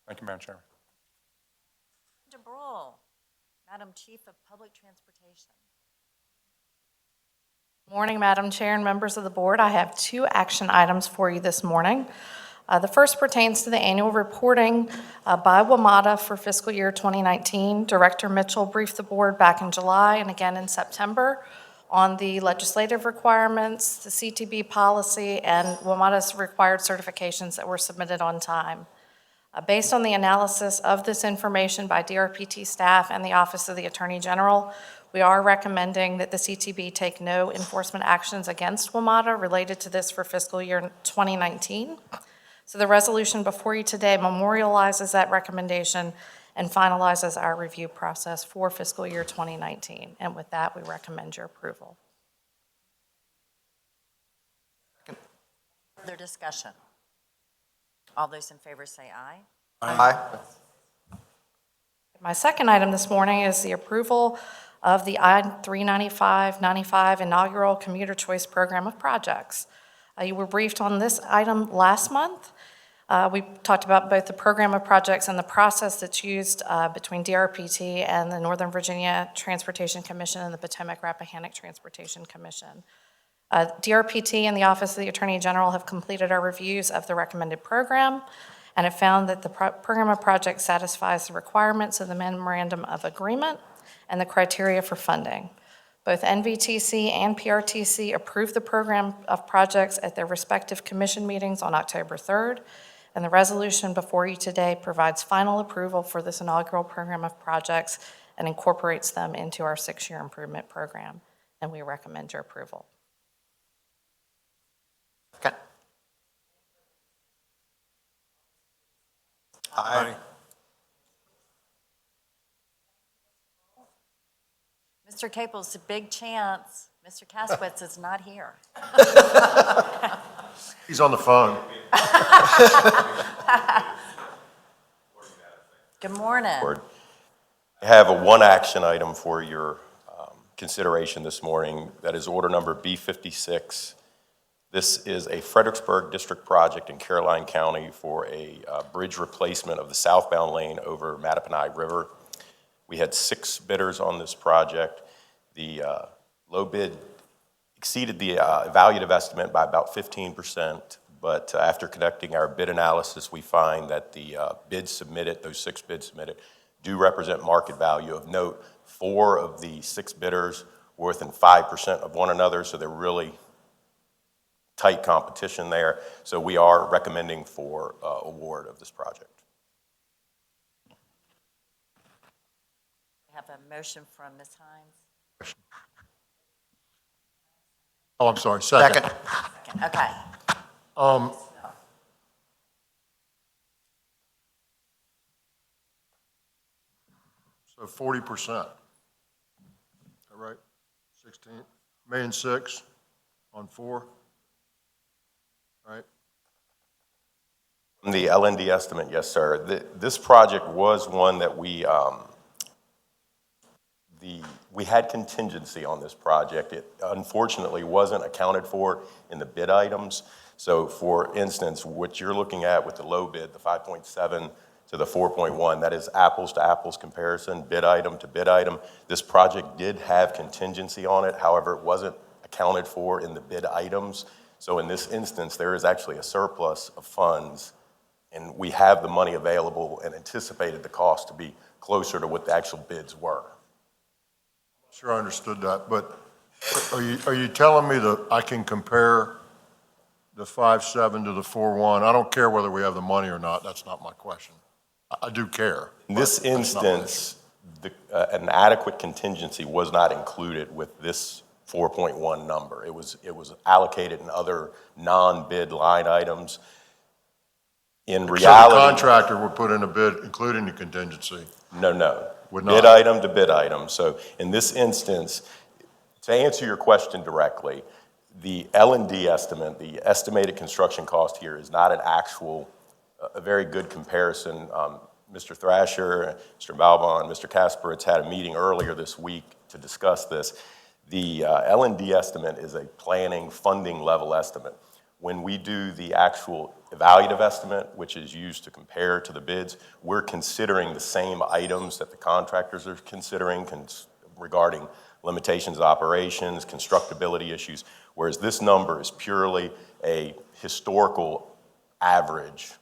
Thank you, Madam Chairman. DeBrule, Madam Chief of Public Transportation. Morning, Madam Chair and members of the board. I have 2 action items for you this morning. The first pertains to the annual reporting by WMATA for fiscal year 2019. Director Mitchell briefed the board back in July and again in September on the legislative requirements, the CTB policy, and WMATA's required certifications that were submitted on time. Based on the analysis of this information by DRPT staff and the Office of the Attorney General, we are recommending that the CTB take no enforcement actions against WMATA related to this for fiscal year 2019. So the resolution before you today memorializes that recommendation and finalizes our review process for fiscal year 2019. And with that, we recommend your approval. Further discussion? All those in favor say aye. Aye. My second item this morning is the approval of the I-395-95 inaugural commuter choice program of projects. You were briefed on this item last month. We talked about both the program of projects and the process that's used between DRPT and the Northern Virginia Transportation Commission and the Potomac-Rappahannock Transportation Commission. DRPT and the Office of the Attorney General have completed our reviews of the recommended program and have found that the program of projects satisfies the requirements of the Memorandum of Agreement and the criteria for funding. Both NVTC and PRTC approved the program of projects at their respective commission meetings on October 3rd, and the resolution before you today provides final approval for this inaugural program of projects and incorporates them into our 6-year improvement program, and we recommend your approval. Okay. Aye. Mr. Capel's a big chance. Mr. Kaswitz is not here. He's on the phone. Good morning. I have a 1 action item for your consideration this morning. That is order number B56. This is a Fredericksburg District project in Caroline County for a bridge replacement of the southbound lane over Mattaponi River. We had 6 bidders on this project. The low bid exceeded the evaluative estimate by about 15%, but after conducting our bid analysis, we find that the bids submitted, those 6 bids submitted, do represent market value. Of note, 4 of the 6 bidders were within 5% of one another, so they're really tight competition there. So we are recommending for award of this project. Have a motion from Ms. Hines. Oh, I'm sorry, second. Okay. So 40%. All right, 16, million six on 4, right? The LND estimate, yes, sir. This project was one that we had contingency on this project. It unfortunately wasn't accounted for in the bid items. So for instance, what you're looking at with the low bid, the 5.7 to the 4.1, that is apples to apples comparison, bid item to bid item. This project did have contingency on it. However, it wasn't accounted for in the bid items. So in this instance, there is actually a surplus of funds, and we have the money available and anticipated the cost to be closer to what the actual bids were. Sure, I understood that, but are you telling me that I can compare the 5.7 to the 4.1? I don't care whether we have the money or not. That's not my question. I do care. In this instance, an adequate contingency was not included with this 4.1 number. It was allocated in other non-bid line items. In reality, so the contractor would put in a bid, including the contingency? No. Would not. Bid item to bid item. So in this instance, to answer your question directly, the L&D estimate, the estimated construction cost here, is not an actual, a very good comparison. Mr. Thrasher, Mr. Balbon, Mr. Kasperitz had a meeting earlier this week to discuss this. The L&D estimate is a planning funding level estimate. When we do the actual evaluative estimate, which is used to compare to the bids, we're considering the same items that the contractors are considering regarding limitations of operations, constructability issues, whereas this number is purely a historical average.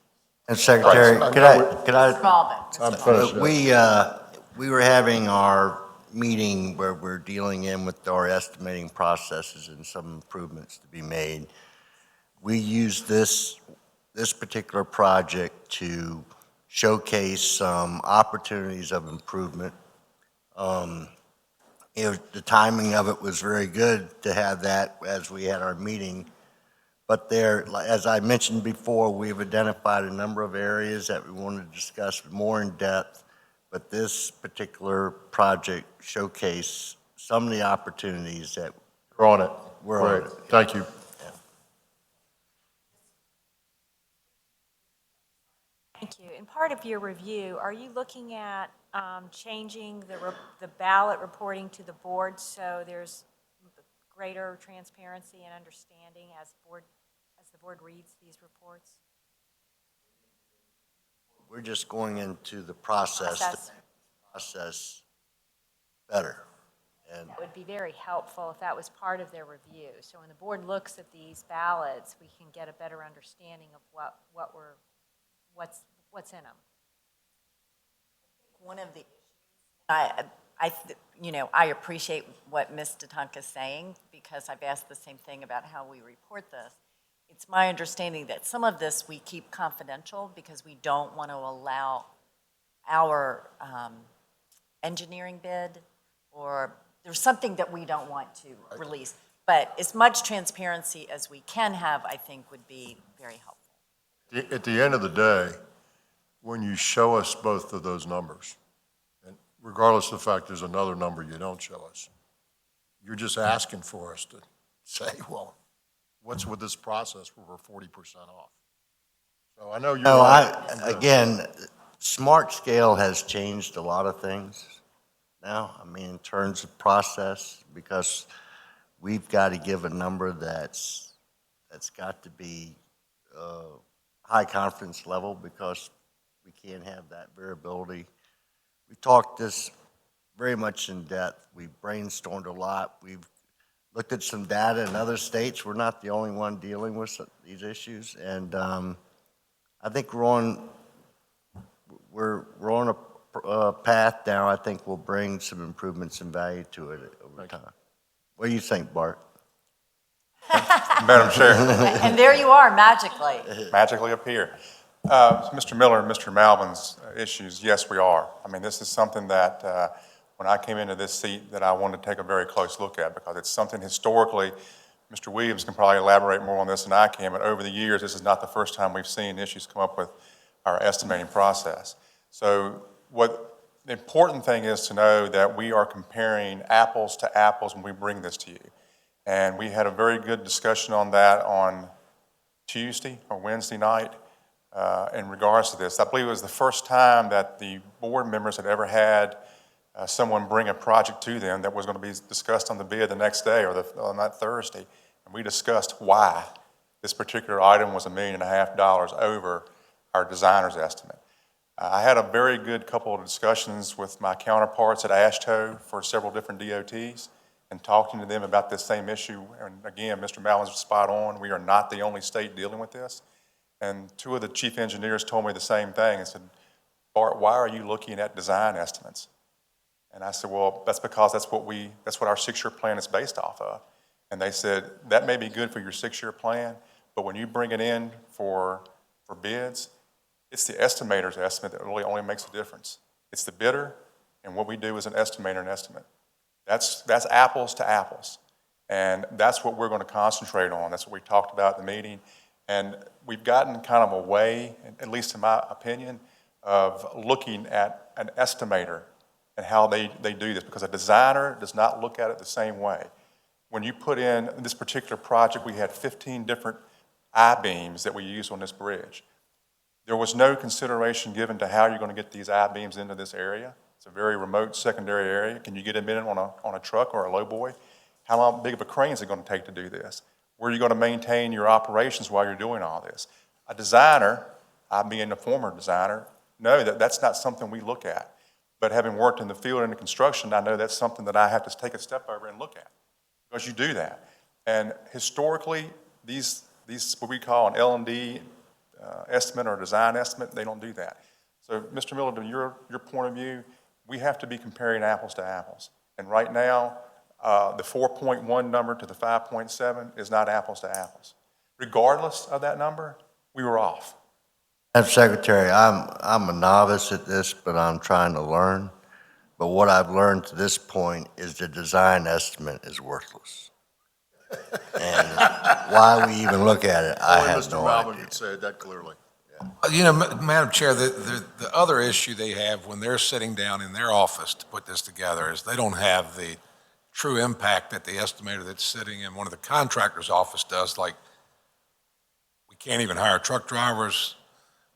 And Secretary, could I'm finished. we were having our meeting where we're dealing in with our estimating processes and some improvements to be made. We used this particular project to showcase some opportunities of improvement. The timing of it was very good to have that as we had our meeting. But there, as I mentioned before, we've identified a number of areas that we wanted to discuss more in depth. But this particular project showcased some of the opportunities that We're on it. we're on. Great. Thank you. Thank you. In part of your review, are you looking at changing the ballot reporting to the board so there's greater transparency and understanding as the board reads these reports? We're just going into the process better. And It would be very helpful if that was part of their review. So when the board looks at these ballots, we can get a better understanding of what's in them. One of the, I appreciate what Ms. Tatanka is saying, because I've asked the same thing about how we report this. It's my understanding that some of this we keep confidential because we don't want to allow our engineering bid, or there's something that we don't want to release. But as much transparency as we can have, I think, would be very helpful. At the end of the day, when you show us both of those numbers, and regardless of the fact there's another number you don't show us, you're just asking for us to say, well, what's with this process where we're 40% off? So I know you're right. Again, Smart Scale has changed a lot of things now. I mean, in terms of process, because we've got to give a number that's got to be high confidence level, because we can't have that variability. We talked this very much in depth. We brainstormed a lot. We've looked at some data in other states. We're not the only one dealing with these issues, and I think we're on a path now. I think we'll bring some improvements and value to it over time. What do you think, Bart? Madam Chair. And there you are, magically. Magically appear. Mr. Miller and Mr. Malvin's issues, yes, we are. I mean, this is something that when I came into this seat that I wanted to take a very close look at, because it's something historically, Mr. Williams can probably elaborate more on this than I can, but over the years, this is not the first time we've seen issues come up with our estimating process. So what the important thing is to know that we are comparing apples to apples when we bring this to you. And we had a very good discussion on that on Tuesday or Wednesday night in regards to this. I believe it was the first time that the board members had ever had someone bring a project to them that was going to be discussed on the bid the next day or on that Thursday. And we discussed why this particular item was $1.5 million over our designer's estimate. I had a very good couple of discussions with my counterparts at AASHTO for several different DOTs and talking to them about this same issue. And again, Mr. Mallon's spot on. We are not the only state dealing with this. And two of the chief engineers told me the same thing and said, Bart, why are you looking at design estimates? And I said, well, that's because that's what our 6-year plan is based off of. And they said, that may be good for your 6-year plan, but when you bring it in for bids, it's the estimator's estimate that really only makes a difference. It's the bidder, and what we do is an estimator and estimate. That's apples to apples. And that's what we're going to concentrate on. That's what we talked about at the meeting. And we've gotten kind of away, at least in my opinion, of looking at an estimator and how they do this, because a designer does not look at it the same way. When you put in this particular project, we had 15 different I-beams that we used on this bridge. There was no consideration given to how you're going to get these I-beams into this area. It's a very remote secondary area. Can you get them in on a truck or a lowboy? How big of a crane is it going to take to do this? Where are you going to maintain your operations while you're doing all this? A designer, I being a former designer, know that that's not something we look at. But having worked in the field and in construction, I know that's something that I have to take a step over and look at, because you do that. And historically, these what we call an L&D estimate or design estimate, they don't do that. So, Mr. Miller, to your point of view, we have to be comparing apples to apples. And right now, the 4.1 number to the 5.7 is not apples to apples. Regardless of that number, we were off. Madam Secretary, I'm a novice at this, but I'm trying to learn. But what I've learned to this point is the design estimate is worthless. And why we even look at it, I have no Mr. Malvin idea. could say that clearly. You know, Madam Chair, the other issue they have when they're sitting down in their office to put this together is they don't have the true impact that the estimator that's sitting in one of the contractor's office does. Like, we can't even hire truck drivers.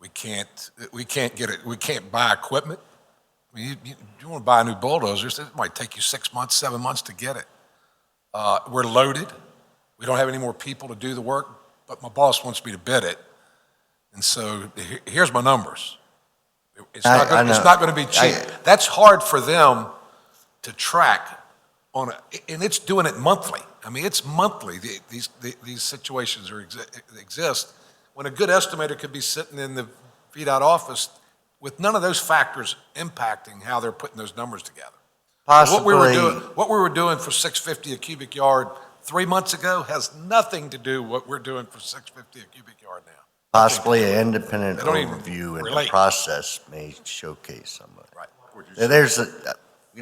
We can't buy equipment. I mean, you want to buy a new bulldozer, it might take you 6 months, 7 months to get it. We're loaded. We don't have any more people to do the work, but my boss wants me to bid it. And so here's my numbers. It's not going to be cheap. That's hard for them to track and it's doing it monthly. I mean, it's monthly. These situations exist when a good estimator could be sitting in the VDOT office with none of those factors impacting how they're putting those numbers together. Possibly. What we were doing for $6.50 a cubic yard 3 months ago has nothing to do with what we're doing for $6.50 a cubic yard now. Possibly an independent They don't even overview in the relate. process may showcase some of it. Right.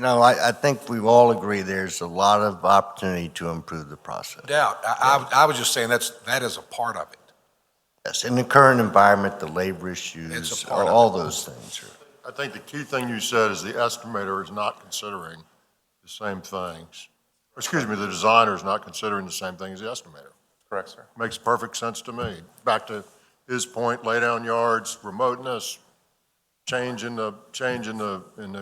I think we all agree there's a lot of opportunity to improve the process. No doubt. I was just saying that is a part of it. Yes, in the current environment, the labor issues, It's a part of all those things. I think the key thing you said is the estimator is not considering the same things. Excuse me, the designer is not considering the same thing as the estimator. Correct, sir. Makes perfect sense to me. Back to his point, lay down yards, remoteness, change in the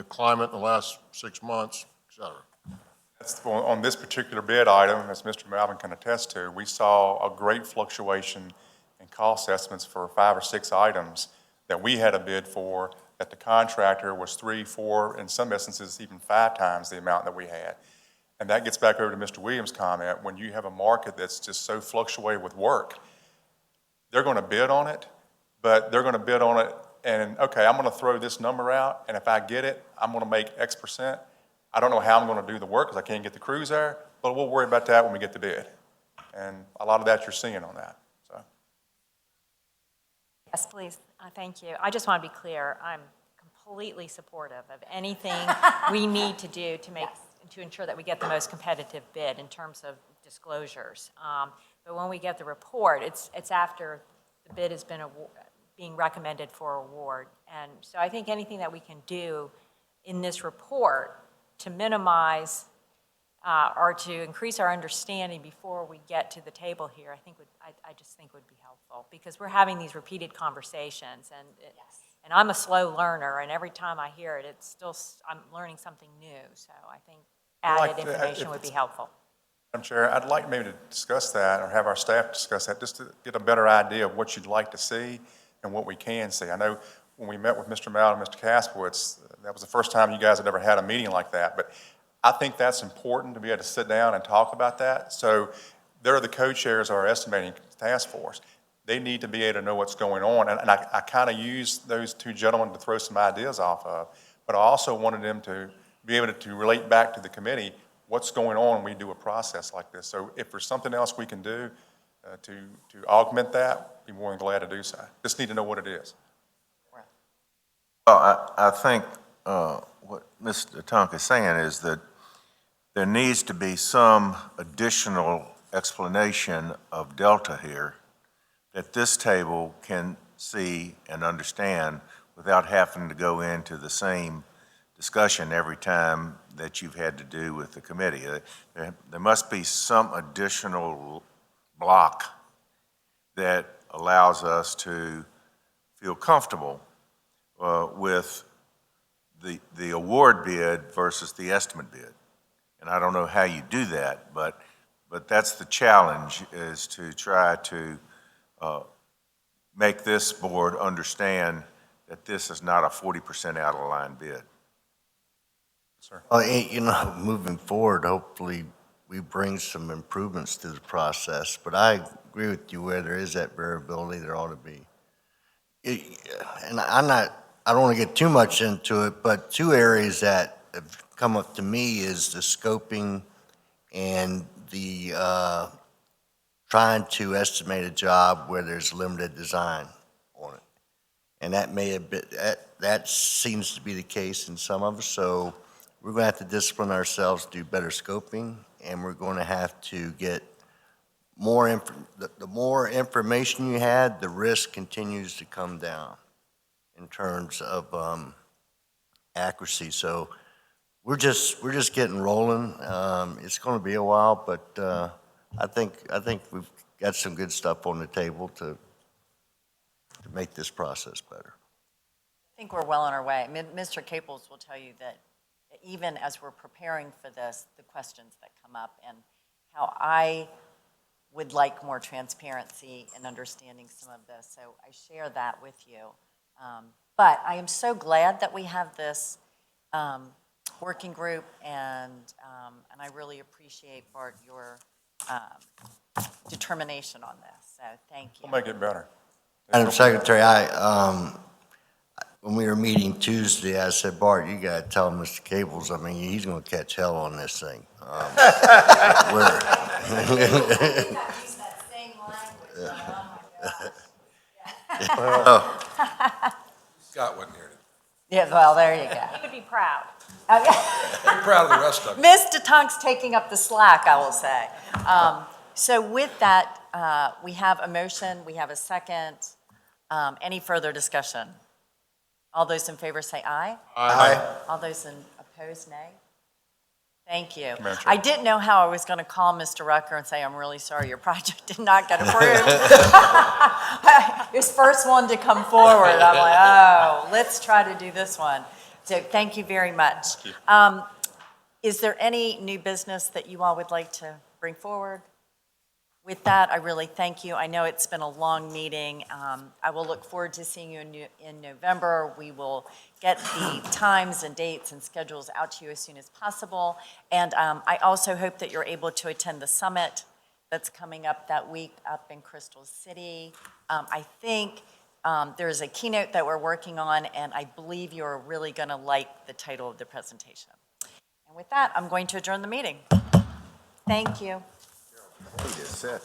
climate in the last 6 months, et cetera. On this particular bid item, as Mr. Malvin can attest to, we saw a great fluctuation in cost estimates for 5 or 6 items that we had a bid for, that the contractor was 3, 4, in some instances, even 5 times the amount that we had. And that gets back over to Mr. Williams' comment. When you have a market that's just so fluctuated with work, they're going to bid on it, but they're going to bid on it and, okay, I'm going to throw this number out, and if I get it, I'm going to make X percent. I don't know how I'm going to do the work because I can't get the crews there, but we'll worry about that when we get the bid. And a lot of that you're seeing on that. Yes, please. Thank you. I just want to be clear. I'm completely supportive of anything we need to do to make, to ensure that we get the most competitive bid in terms of disclosures. But when we get the report, it's after the bid has been being recommended for award. And so I think anything that we can do in this report to minimize or to increase our understanding before we get to the table here, I just think would be helpful, because we're having these repeated conversations, and I'm a slow learner, and every time I hear it, it's still, I'm learning something new, so I think added information would be helpful. Madam Chair, I'd like maybe to discuss that, or have our staff discuss that, just to get a better idea of what you'd like to see and what we can see. I know when we met with Mr. Mallett and Mr. Kaspowitz, that was the first time you guys had ever had a meeting like that, but I think that's important to be able to sit down and talk about that. So they're the co-chairs of our estimating task force. They need to be able to know what's going on, and I kind of used those two gentlemen to throw some ideas off of, but I also wanted them to be able to relate back to the committee what's going on when we do a process like this. So if there's something else we can do to augment that, be more than glad to do so. Just need to know what it is. Well, I think what Mr. Tonk is saying is that there needs to be some additional explanation of delta here that this table can see and understand without having to go into the same discussion every time that you've had to do with the committee. There must be some additional block that allows us to feel comfortable with the award bid versus the estimate bid. And I don't know how you do that, but that's the challenge, is to try to make this board understand that this is not a 40% out of line bid. Sir. Well, you know, moving forward, hopefully we bring some improvements to the process, but I agree with you where there is that variability, there ought to be. And I don't want to get too much into it, but two areas that have come up to me is the scoping and the trying to estimate a job where there's limited design on it. And that may have been, that seems to be the case in some of us, so we're going to have to discipline ourselves to do better scoping, and we're going to have to get more, the more information you had, the risk continues to come down in terms of accuracy. So we're just getting rolling. It's going to be a while, but I think we've got some good stuff on the table to make this process better. I think we're well on our way. Mr. Caples will tell you that even as we're preparing for this, the questions that come up and how I would like more transparency and understanding some of this. So I share that with you. But I am so glad that we have this working group, and I really appreciate, Bart, your determination on this. So thank you. We'll make it better. Madam Secretary, when we were meeting Tuesday, I said, Bart, you got to tell Mr. Caples, I mean, he's going to catch hell on this thing. Scott wasn't here. Yeah, well, there you go. You could be proud. Be proud of the rest of it. Mr. Tonk's taking up the slack, I will say. So with that, we have a motion, we have a second. Any further discussion? All those in favor say aye. Aye. All those opposed, nay. Thank you. Madam Chair. I didn't know how I was going to call Mr. Rucker and say, I'm really sorry, your project did not get approved. His first one to come forward. I'm like, oh, let's try to do this one. So thank you very much. Is there any new business that you all would like to bring forward? With that, I really thank you. I know it's been a long meeting. I will look forward to seeing you in November. We will get the times and dates and schedules out to you as soon as possible. And I also hope that you're able to attend the summit that's coming up that week up in Crystal City. I think there's a keynote that we're working on, and I believe you're really going to like the title of the presentation. And with that, I'm going to adjourn the meeting. Thank you. He just said.